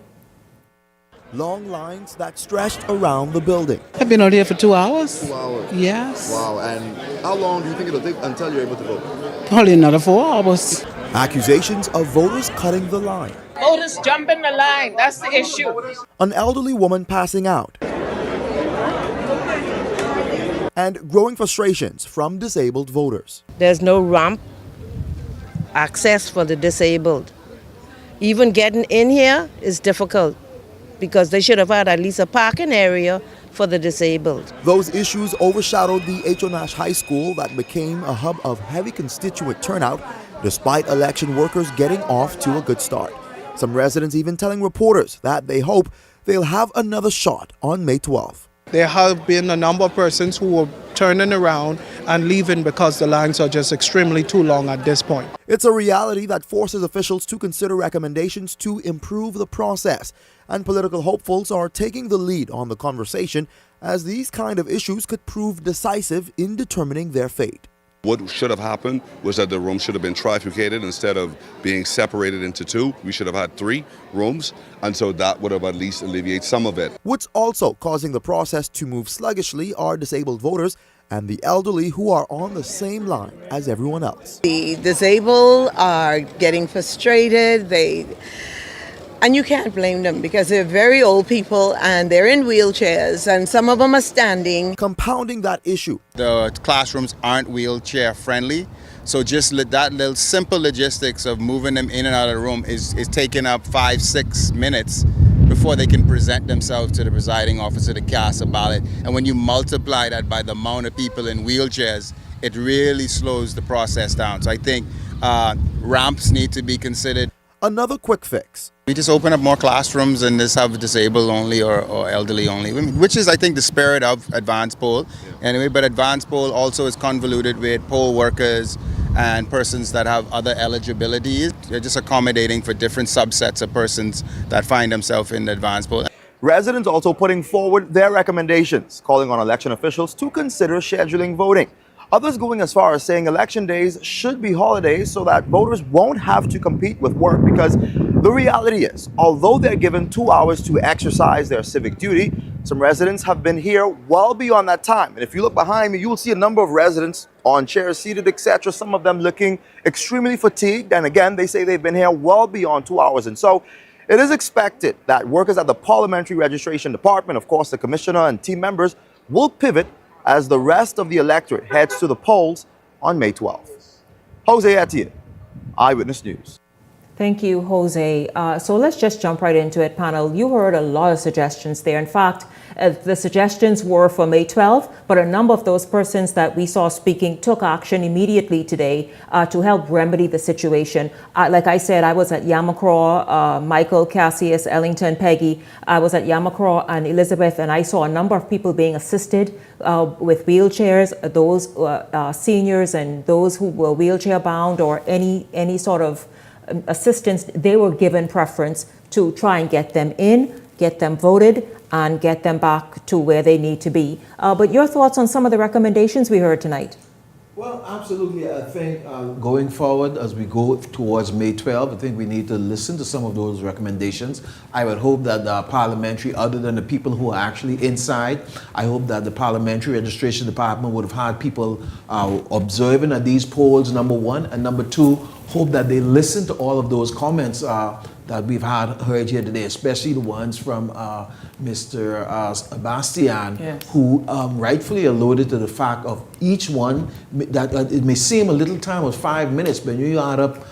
Long lines that stretched around the building. I've been out here for 2 hours. 2 hours? Yes. Wow, and how long do you think it'll take until you're able to vote? Probably another 4 hours. Accusations of voters cutting the line. Voters jumping the line, that's the issue. An elderly woman passing out. And growing frustrations from disabled voters. There's no ramp access for the disabled. Even getting in here is difficult, because they should have had at least a parking area for the disabled. Those issues overshadowed the H.O. Nash High School that became a hub of heavy constituent turnout, despite election workers getting off to a good start. Some residents even telling reporters that they hope they'll have another shot on May 12th. There have been a number of persons who are turning around and leaving because the lines are just extremely too long at this point. It's a reality that forces officials to consider recommendations to improve the process, and political hopefuls are taking the lead on the conversation, as these kind of issues could prove decisive in determining their fate. What should have happened was that the room should have been trifurcated instead of being separated into two. We should have had 3 rooms, and so that would have at least alleviated some of it. What's also causing the process to move sluggishly are disabled voters and the elderly who are on the same line as everyone else. The disabled are getting frustrated. And you can't blame them because they're very old people and they're in wheelchairs and some of them are standing. Compounding that issue, the classrooms aren't wheelchair friendly. So just that little simple logistics of moving them in and out of the room is taking up 5-6 minutes before they can present themselves to the presiding officer to cast a ballot. And when you multiply that by the amount of people in wheelchairs, it really slows the process down. So I think ramps need to be considered. Another quick fix. We just open up more classrooms and just have disabled only or elderly only, which is, I think, the spirit of advanced poll. Anyway, but advanced poll also is convoluted with poll workers and persons that have other eligibilities. They're just accommodating for different subsets of persons that find themselves in the advanced poll. Residents also putting forward their recommendations, calling on election officials to consider scheduling voting. Others going as far as saying election days should be holidays so that voters won't have to compete with work, because the reality is, although they're given 2 hours to exercise their civic duty, some residents have been here well beyond that time. And if you look behind me, you will see a number of residents on chairs, seated, etc., some of them looking extremely fatigued. And again, they say they've been here well beyond 2 hours. And so it is expected that workers at the Parliamentary Registration Department, of course, the Commissioner and team members, will pivot as the rest of the electorate heads to the polls on May 12th. Jose Etienne, Eyewitness News. Thank you, Jose. So let's just jump right into it, panel. You heard a lot of suggestions there. In fact, the suggestions were for May 12th, but a number of those persons that we saw speaking took action immediately today to help remedy the situation. Like I said, I was at Yamacraw, Michael, Cassius, Ellington, Peggy. I was at Yamacraw and Elizabeth, and I saw a number of people being assisted with wheelchairs, those seniors and those who were wheelchair bound or any sort of assistance. They were given preference to try and get them in, get them voted, and get them back to where they need to be. But your thoughts on some of the recommendations we heard tonight? Well, absolutely. I think going forward, as we go towards May 12th, I think we need to listen to some of those recommendations. I would hope that the parliamentary, other than the people who are actually inside, I hope that the Parliamentary Registration Department would have had people observing at these polls, number one, and number two, hope that they listen to all of those comments that we've heard here today, especially the ones from Mr. Sebastian, yes, who rightfully alluded to the fact of each one, that it may seem a little time of 5 minutes, but you add up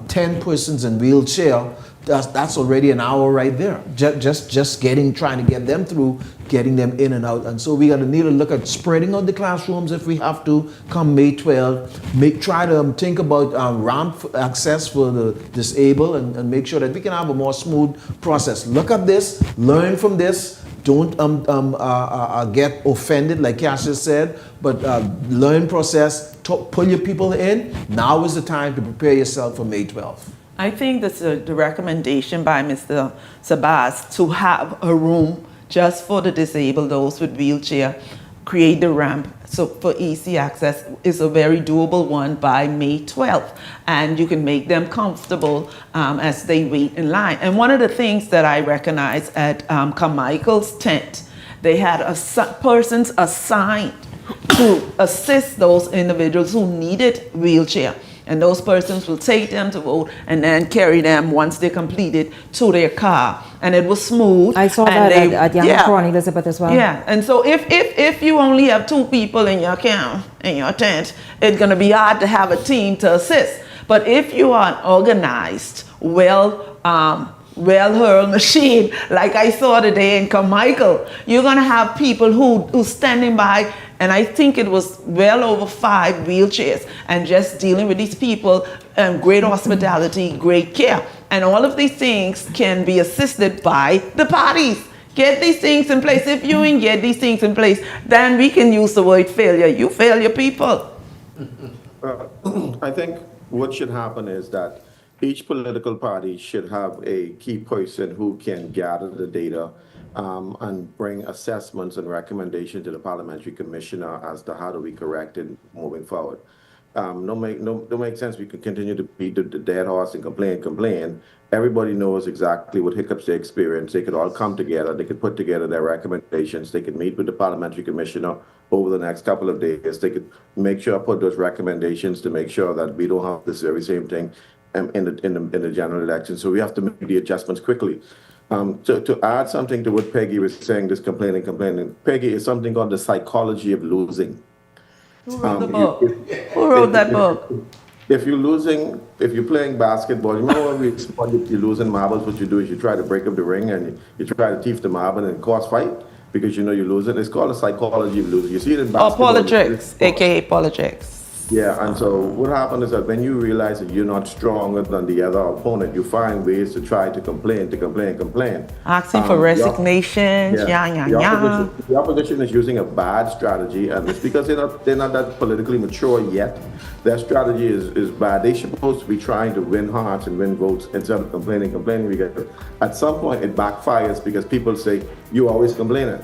10 persons in wheelchair, that's already an hour right there. Just trying to get them through, getting them in and out. And so we need to look at spreading out the classrooms if we have to come May 12th. Try to think about ramp access for the disabled and make sure that we can have a more smooth process. Look at this, learn from this. Don't get offended, like Cassius said, but learn process, pull your people in. Now is the time to prepare yourself for May 12th. I think that's the recommendation by Mr. Sabas to have a room just for the disabled, those with wheelchair, create the ramp. So for easy access is a very doable one by May 12th. And you can make them comfortable as they wait in line. And one of the things that I recognize at Carmichael's tent, they had persons assigned to assist those individuals who needed wheelchair. And those persons will take them to vote and then carry them once they completed to their car. And it was smooth. I saw that at Yamacraw and Elizabeth as well. Yeah, and so if you only have 2 people in your camp, in your tent, it's going to be hard to have a team to assist. But if you are organized, well well-hurled machine like I saw today in Carmichael. You're going to have people who standing by, and I think it was well over 5 wheelchairs, and just dealing with these people, great hospitality, great care. And all of these things can be assisted by the parties. Get these things in place. If you ain't get these things in place, then we can use the word failure. You fail your people. I think what should happen is that each political party should have a key person who can gather the data and bring assessments and recommendations to the parliamentary commissioner as to how do we correct it moving forward. Don't make sense. We can continue to beat the dead horse and complain. Everybody knows exactly what hiccups they experience. They could all come together. They could put together their recommendations. They could meet with the parliamentary commissioner over the next couple of days. They could make sure put those recommendations to make sure that we don't have this very same thing in the general election. So we have to make the adjustments quickly. To add something to what Peggy was saying, this complaining. Peggy, is something called the psychology of losing. Who wrote the book? Who wrote that book? If you're playing basketball, you remember when you're losing marbles, what you do is you try to break up the ring and you try to thief the marble and cause fight because you know you're losing. It's called the psychology of losing. You see it in basketball. Oh, politics, aka politics. Yeah, and so what happens is that when you realize that you're not stronger than the other opponent, you find ways to try to complain. Asking for resignations, The opposition is using a bad strategy, and it's because they're not that politically mature yet. Their strategy is bad. They're supposed to be trying to win hearts and win votes instead of complaining, because at some point it backfires because people say, you're always complaining.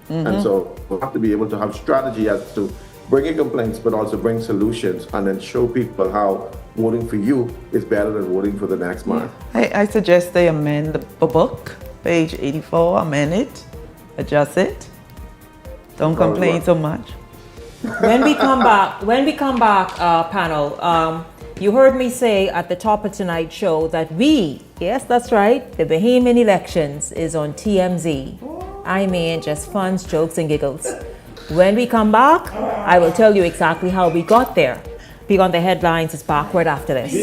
And so we have to be able to have strategy as to bringing complaints, but also bring solutions, and then show people how voting for you is better than voting for the next man. I suggest they amend the book, page 84, amend it, adjust it. Don't complain so much. When we come back, panel, you heard me say at the top of tonight's show that yes, that's right, the Bahamian elections is on TMZ. I mean, just funs, jokes, and giggles. When we come back, I will tell you exactly how we got there. Beyond the Headlines is back right after this.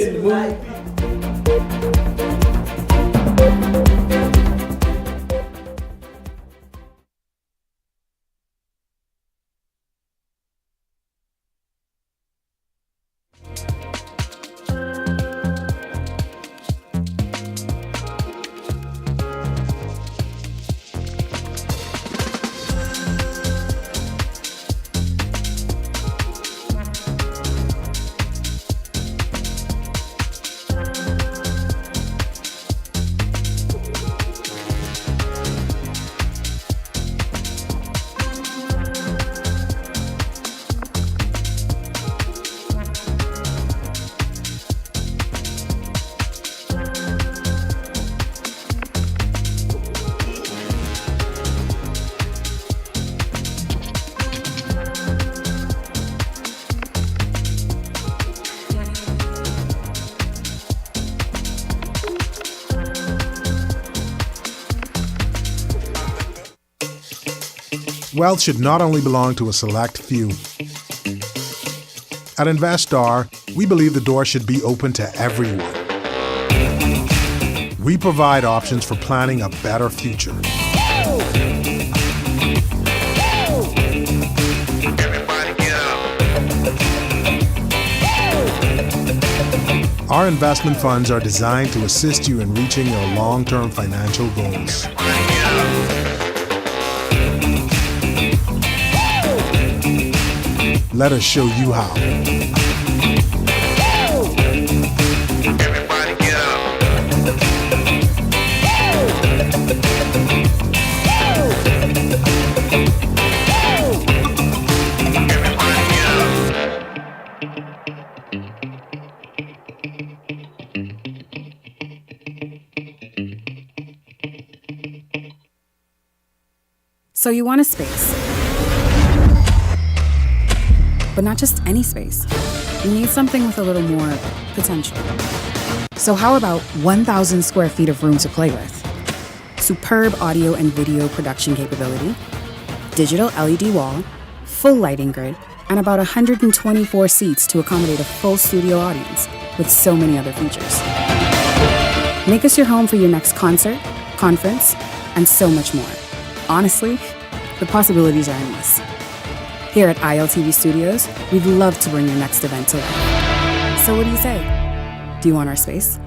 Wealth should not only belong to a select few. At Investar, we believe the door should be open to everyone. We provide options for planning a better future. Our investment funds are designed to assist you in reaching your long-term financial goals. Let us show you how. So you want a space. But not just any space. You need something with a little more potential. So how about 1,000 square feet of room to play with? Superb audio and video production capability, digital LED wall, full lighting grid, and about 124 seats to accommodate a full studio audience with so many other features. Make us your home for your next concert, conference, and so much more. Honestly, the possibilities are endless. Here at ILTV Studios, we'd love to bring your next event to life. So what do you say? Do you want our space?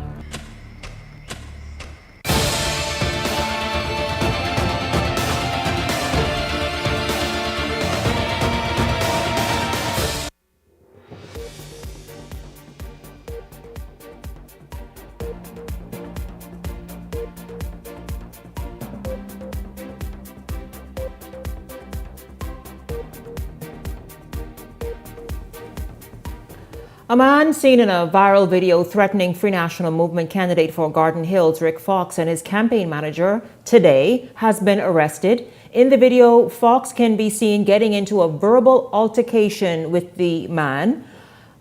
A man seen in a viral video threatening Free National Movement candidate for Garden Hills, Rick Fox, and his campaign manager today has been arrested. In the video, Fox can be seen getting into a verbal altercation with the man,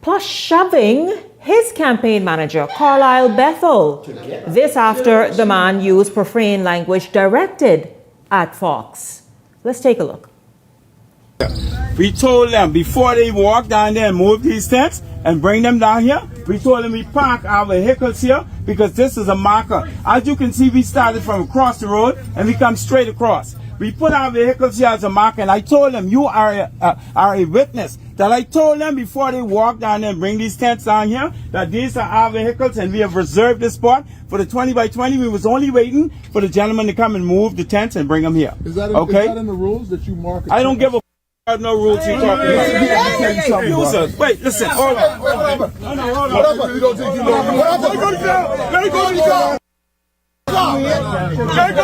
plus shoving his campaign manager, Carlisle Bethel. This after the man used profane language directed at Fox. Let's take a look. We told them before they walk down there and move these tents and bring them down here, we told them we park our vehicles here because this is a marker. As you can see, we started from across the road and we come straight across. We put our vehicles here as a marker, and I told them, you are a witness, that I told them before they walk down there and bring these tents down here, that these are our vehicles and we have reserved this spot for the 20 by 20. We was only waiting for the gentleman to come and move the tents and bring them here. Is that in the rules that you mark? I don't give a no rules you talking about. Users, wait, listen, hold on. Hold on. Let go to the car. Let go to the car. You can't.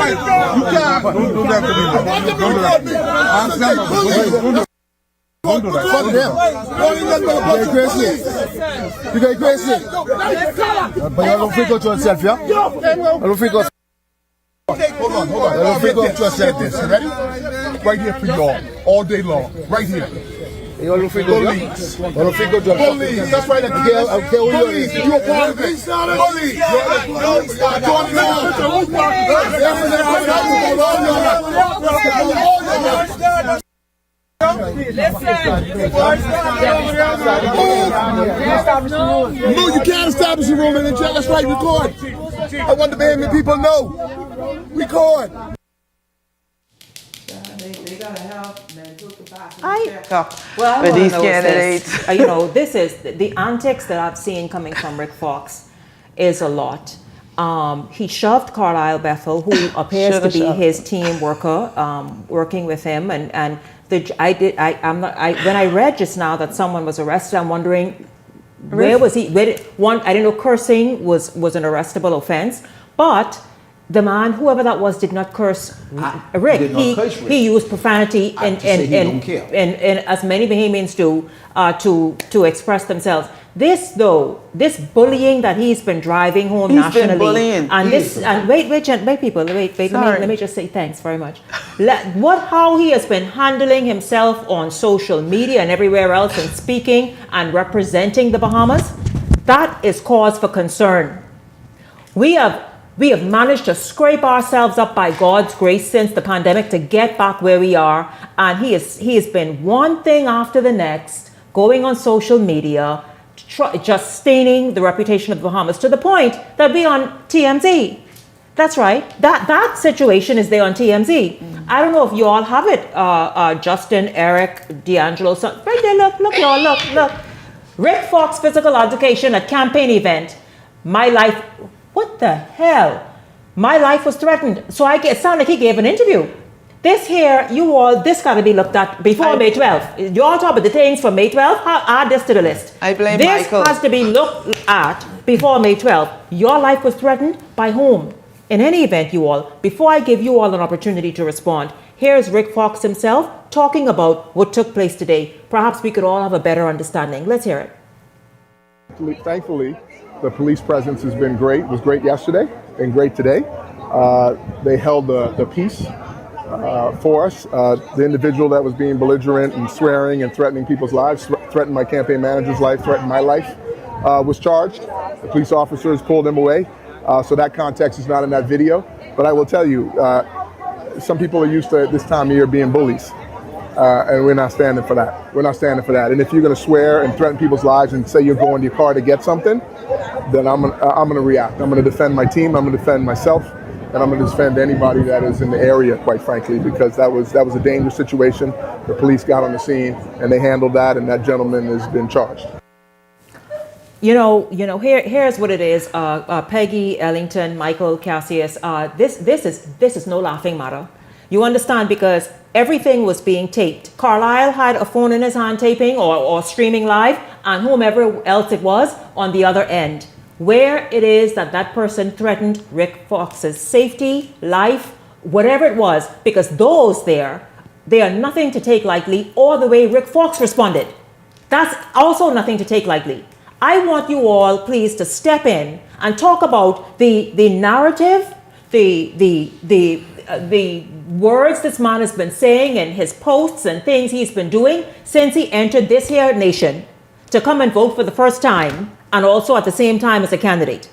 Don't do that to me. Don't do that. Don't do that. Fuck them. You're crazy. You're crazy. But you don't freak out yourself, yeah? You don't freak out. Hold on. You don't freak out yourself. This, ready? Right here for y'all, all day long, right here. Police. Police. That's right, girl. I'll tell you. Police. You a part of it. Police. No, you can't establish a rule in the jail. That's right, record. I want the Bahamian people to know. Record. They gotta help mental capacity. Well, with these candidates. You know, this is the antics that I've seen coming from Rick Fox is a lot. He shoved Carlisle Bethel, who appears to be his team worker, working with him, and when I read just now that someone was arrested, I'm wondering where was he? I didn't know cursing was an arrestable offense, but the man, whoever that was, did not curse Rick. He used profanity and as many Bahamians do to express themselves. This bullying that he's been driving home nationally, been bullying. And let me just say thanks very much. How he has been handling himself on social media and everywhere else, and speaking and representing the Bahamas, that is cause for concern. We have managed to scrape ourselves up by God's grace since the pandemic to get back where we are. And he has been one thing after the next, going on social media, just staining the reputation of the Bahamas to the point that we're on TMZ. That's right. That situation is there on TMZ. I don't know if you all have it. Justin, Eric, D'Angelo, right there, look, y'all, look. Rick Fox physical altercation at campaign event. My life... What the hell? My life was threatened. So it sounded like he gave an interview. This here, this got to be looked at before May 12th. You all talk about the things for May 12th? Add this to the list. I blame this Michael. Has to be looked at before May 12th. Your life was threatened by whom? In any event, you all, before I give you all an opportunity to respond, here's Rick Fox himself talking about what took place today. Perhaps we could all have a better understanding. Let's hear it. Thankfully, the police presence has been great. It was great yesterday and great today. They held the peace for us. The individual that was being belligerent and swearing and threatening people's lives, threatened my campaign manager's life, threatened my life, was charged. The police officers pulled him away. So that context is not in that video. But I will tell you, some people are used to this time of year being bullies. And we're not standing for that. We're not standing for that. And if you're going to swear and threaten people's lives and say you're going to your car to get something, then I'm going to react. I'm going to defend my team. I'm going to defend myself. And I'm going to defend anybody that is in the area, quite frankly, because that was a dangerous situation. The police got on the scene and they handled that, and that gentleman has been charged. Here's what it is. Peggy, Ellington, Michael, Cassius. This is no laughing matter. You understand, because everything was being taped. Carlisle had a phone in his hand taping or streaming live, and whomever else it was on the other end. Where it is that person threatened Rick Fox's safety, life, whatever it was, because they are nothing to take lightly, or the way Rick Fox responded. That's also nothing to take lightly. I want you all, please, to step in and talk about the narrative, the words this man has been saying and his posts and things he's been doing since he entered this here nation to come and vote for the first time, and also at the same time as a candidate.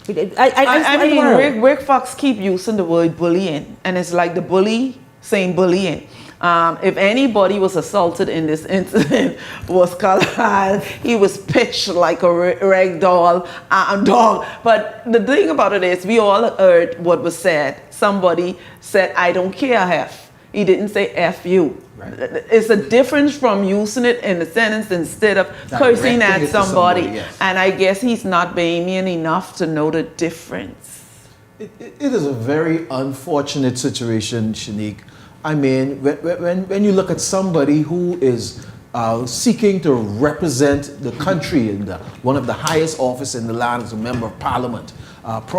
Rick Fox keep using the word bullying, and it's like the bully saying bullying. If anybody was assaulted in this incident, was Carlisle. He was pitched like a rag doll, dog. But the thing about it is, we all heard what was said. Somebody said, "I don't care, F." He didn't say F you. Right. It's a difference from using it in a sentence instead of cursing at somebody. Yes. And I guess he's not Bahamian enough to know the difference. It is a very unfortunate situation, Shanique. I mean, when you look at somebody who is seeking to represent the country in one of the highest office in the land as a member of parliament,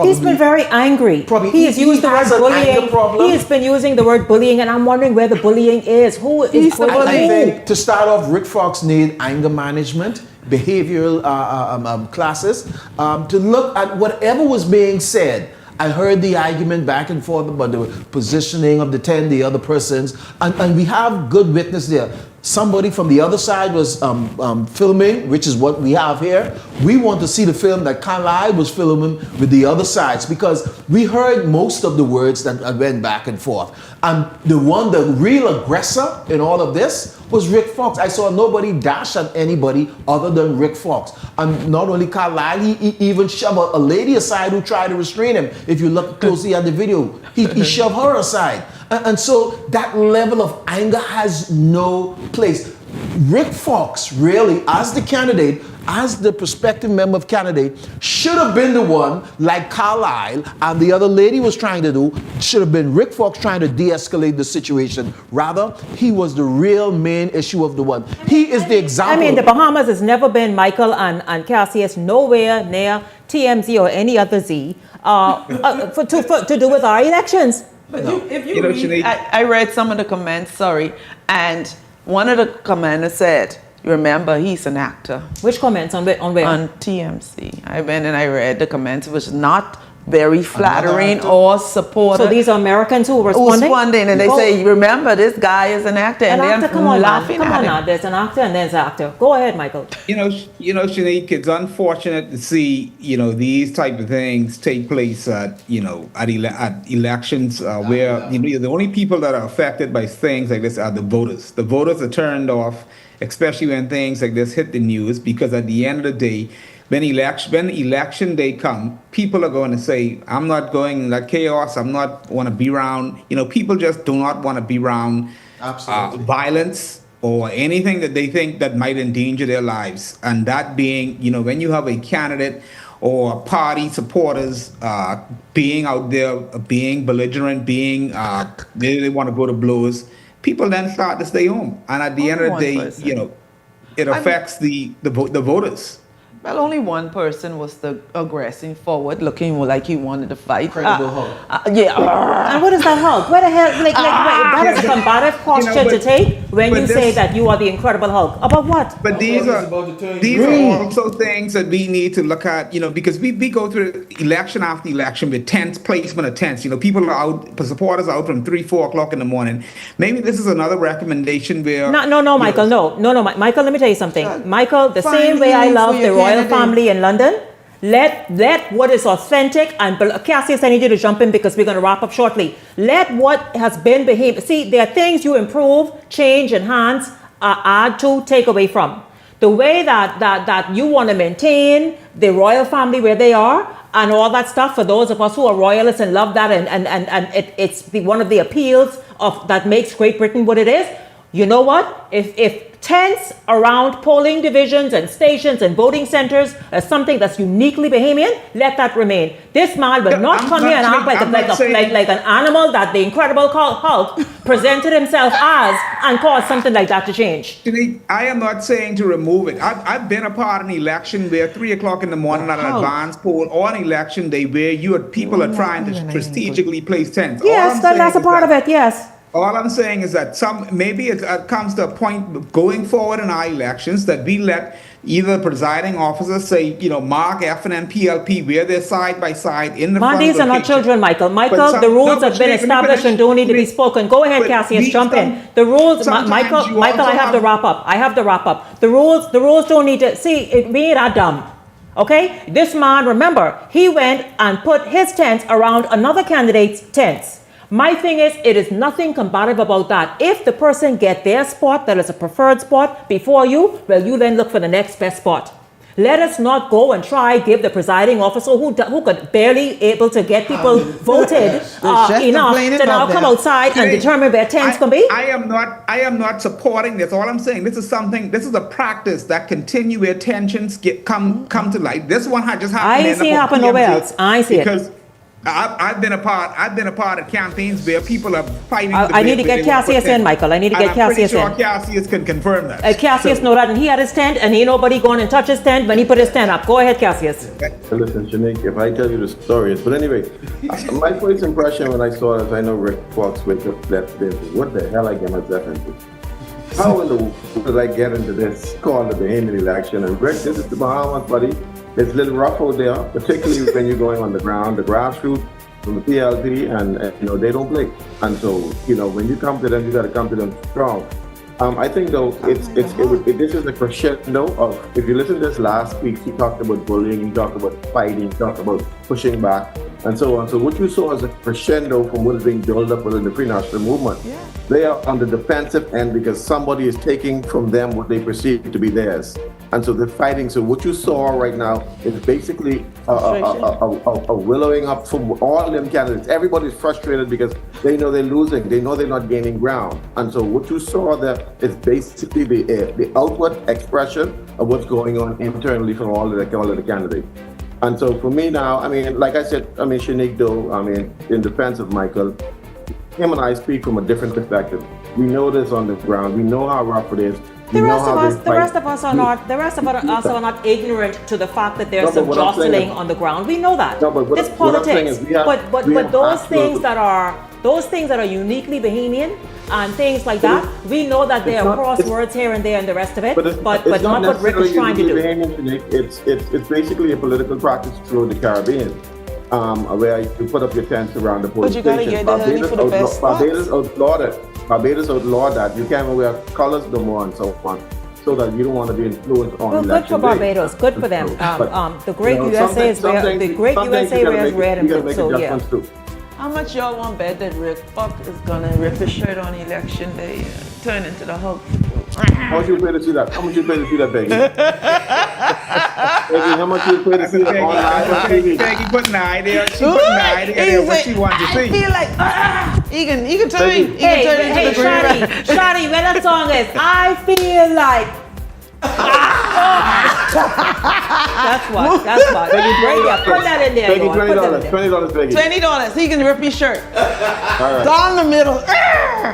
he's been very angry. He has used the word bullying. He has been using the word bullying, and I'm wondering where the bullying is. Who is bullying? I think to start off, Rick Fox need anger management, behavioral classes, to look at whatever was being said. I heard the argument back and forth about the positioning of the other persons, and we have good witness there. Somebody from the other side was filming, which is what we have here. We want to see the film that Carlisle was filming with the other sides, because we heard most of the words that went back and forth. And the real aggressor in all of this was Rick Fox. I saw nobody dash at anybody other than Rick Fox. And not only Carlisle, he even shoved a lady aside who tried to restrain him. If you look closely at the video, he shoved her aside. And so that level of anger has no place. Rick Fox, really, as the candidate, as the prospective member of candidate, should have been the one, like Carlisle and the other lady was trying to do, should have been Rick Fox trying to de-escalate the situation. Rather, he was the real main issue of the one. He is the example. I mean, the Bahamas has never been Michael and Cassius, nowhere near TMZ or any other Z to do with our elections. But if you read, I read some of the comments, and one of the commenters said, remember, he's an actor. Which comments? On where? On TMC. I went and I read the comments. It was not very flattering or supportive. So these are Americans who were responding? And they say, remember, this guy is an actor. An and actor, come on now. There's an actor and there's an actor. Go ahead, Michael. Shanique, it's unfortunate to see, these type of things take place at elections where, the only people that are affected by things like this are the voters. The voters are turned off, especially when things like this hit the news, because at the end of the day, when election day come, people are going to say, I'm not going in that chaos. I'm not want to be around. People just do not want to be around violence or anything that they think that might endanger their lives. And that being, when you have a candidate or party supporters being out there, being belligerent, they want to go to blows, people then start to stay home. And at the end of the day, it affects the voters. Well, only one person was the aggressing forward, looking like he wanted to fight. Incredible hug. And what is that hug? Where the hell? That is a combative posture to take when you say that you are the incredible hug. About what? But these are also things that we need to look at, because we go through election after election with placement of tents. People are out, supporters are out from 3, 4 o'clock in the morning. Maybe this is another recommendation where... No, Michael, no. Michael, let me tell you something. Michael, the same way I love the royal family in London, Let what is authentic, and Cassius, I need you to jump in because we're going to wrap up shortly. Let what has been behaved. See, there are things you improve, change, enhance, add to, take away from. The way that you want to maintain the royal family where they are and all that stuff, for those of us who are royalists and love that, and it's one of the appeals of that makes Great Britain what it is. You know what? If tents around polling divisions and stations and voting centers are something that's uniquely Bahamian, let that remain. This man will not come here and act like an animal that the Incredible Hulk presented himself as and cause something like that to change. I am not saying to remove it. I've been a part of an election where 3 o'clock in the morning at an advance poll or an election day where people are trying to strategically place tents. Yes, that's a part of it, yes. All I'm saying is that maybe it comes to a point going forward in our elections that we let either the presiding officer say, mark F and PLP where they're side by side in the front of the These are not children, Michael. The rules have been established and don't need to be spoken. Go ahead, Cassius, jump in. The rules, Michael, I have to wrap up. The rules don't need to, we are dumb. Okay? This man, remember, he went and put his tents around another candidate's tents. My thing is, it is nothing combative about that. If the person get their spot, that is a preferred spot, before you, well, you then look for the next best spot. Let us not go and try give the presiding officer who could barely able to get people voted enough to now come outside and determine where tents can be. I am not supporting this. All I'm saying, this is a practice that continue where tensions come to light. This one just happened. I see it happen nowhere else. I see it. I've been a part of campaigns where people are fighting. I need to get Cassius in, Michael. I need to get Cassius in. I'm pretty sure Cassius can confirm that. Cassius know that, and he had his tent, and ain't nobody going and touch his tent when he put his tent up. Go ahead, Cassius. Listen, Shanique, if I tell you the stories, but anyway, my first impression when I saw this, I know Rick Fox wake up that this. What the hell I get myself into? How in the world did I get into this called the Bahamian election? And Rick, this is the Bahamas, buddy. It's a little rough out there, particularly when you're going on the ground, the grassroots, from the PLP, and they don't play. And so, when you come to them, you got to come to them strong. I think though, this is a crescendo of, if you listen to this last week, he talked about bullying, he talked about fighting, he talked about pushing back, and so on. So what you saw is a crescendo from what is being built up within the pre-national movement. Yeah. They are on the defensive end because somebody is taking from them what they perceive to be theirs. And so they're fighting. So what you saw right now is basically a willowing up from all them candidates. Everybody's frustrated because they know they're losing. They know they're not gaining ground. And so what you saw there is basically the outward expression of what's going on internally from all of the candidates. And so for me now, like I said, Shanique though, in defense of Michael, him and I speak from a different perspective. We know this on the ground. We know how rough it is. The rest of us are not ignorant to the fact that there's some jostling on the ground. We know that. It's politics. But those things that are uniquely Bahamian and things like that, we know that there are crosswords here and there and the rest of it. But not what Rick is trying to do. It's basically a political practice through the Caribbean. Where you put up your tents around the police station. Barbados outlawed that. You can't wear colors no more and so on, so that you don't want to be influenced on election day. Good for Barbados. Good for them. The great USA is red. The great USA wears red and blue. So yeah. How much y'all want bet that Rick Fox is gonna rip his shirt on election day and turn into the Hulk? How much you pay to see that? How much you pay to see that, Peggy? Peggy, how much you pay to see that online on TV? Peggy put an idea. She put an idea there what she wants to see. I feel like he can turn into the green. Shadi, where that song is? I feel like. That's what. Put that in there. Peggy, $20, Peggy. $20. He can rip his shirt. Right. Down the middle.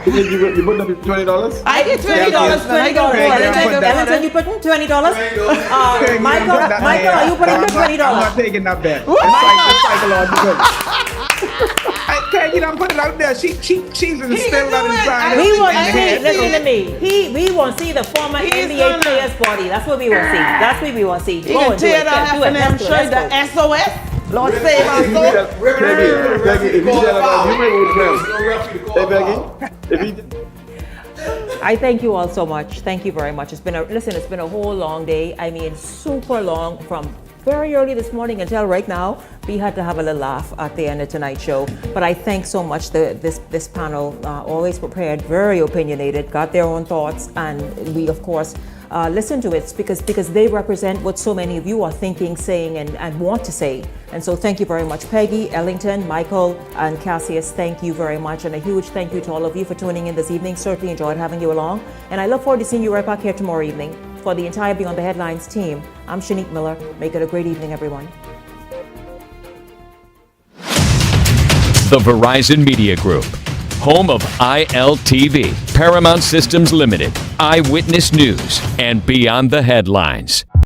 You put up $20? I get $20. Ellen said you put in $20. Michael, are you putting in $20? I'm not taking that bet. It's psychological. Peggy, don't put it out there. She's instilled that inside. We want to see. Listen to me. We want to see the former NBA player's body. That's what we want to see. That's what we want to see. He can tear that F&M shirt, the SOS. Lord save our soul. Peggy, if you tell about you may with Peggy. I thank you all so much. Thank you very much. It's been a whole long day. Super long from very early this morning until right now. We had to have a little laugh at the end of tonight's show. But I thank so much this panel, always prepared, very opinionated, got their own thoughts, and we, of course, listen to it because they represent what so many of you are thinking, saying, and want to say. And so thank you very much, Peggy, Ellington, Michael, and Cassius. Thank you very much. And a huge thank you to all of you for tuning in this evening. Certainly enjoyed having you along. And I look forward to seeing you right back here tomorrow evening. For the entire Beyond the Headlines team, I'm Shanique Miller. Make it a great evening, everyone. The Verizon Media Group, home of ILTV, Paramount Systems Limited, Eyewitness News, and Beyond the Headlines.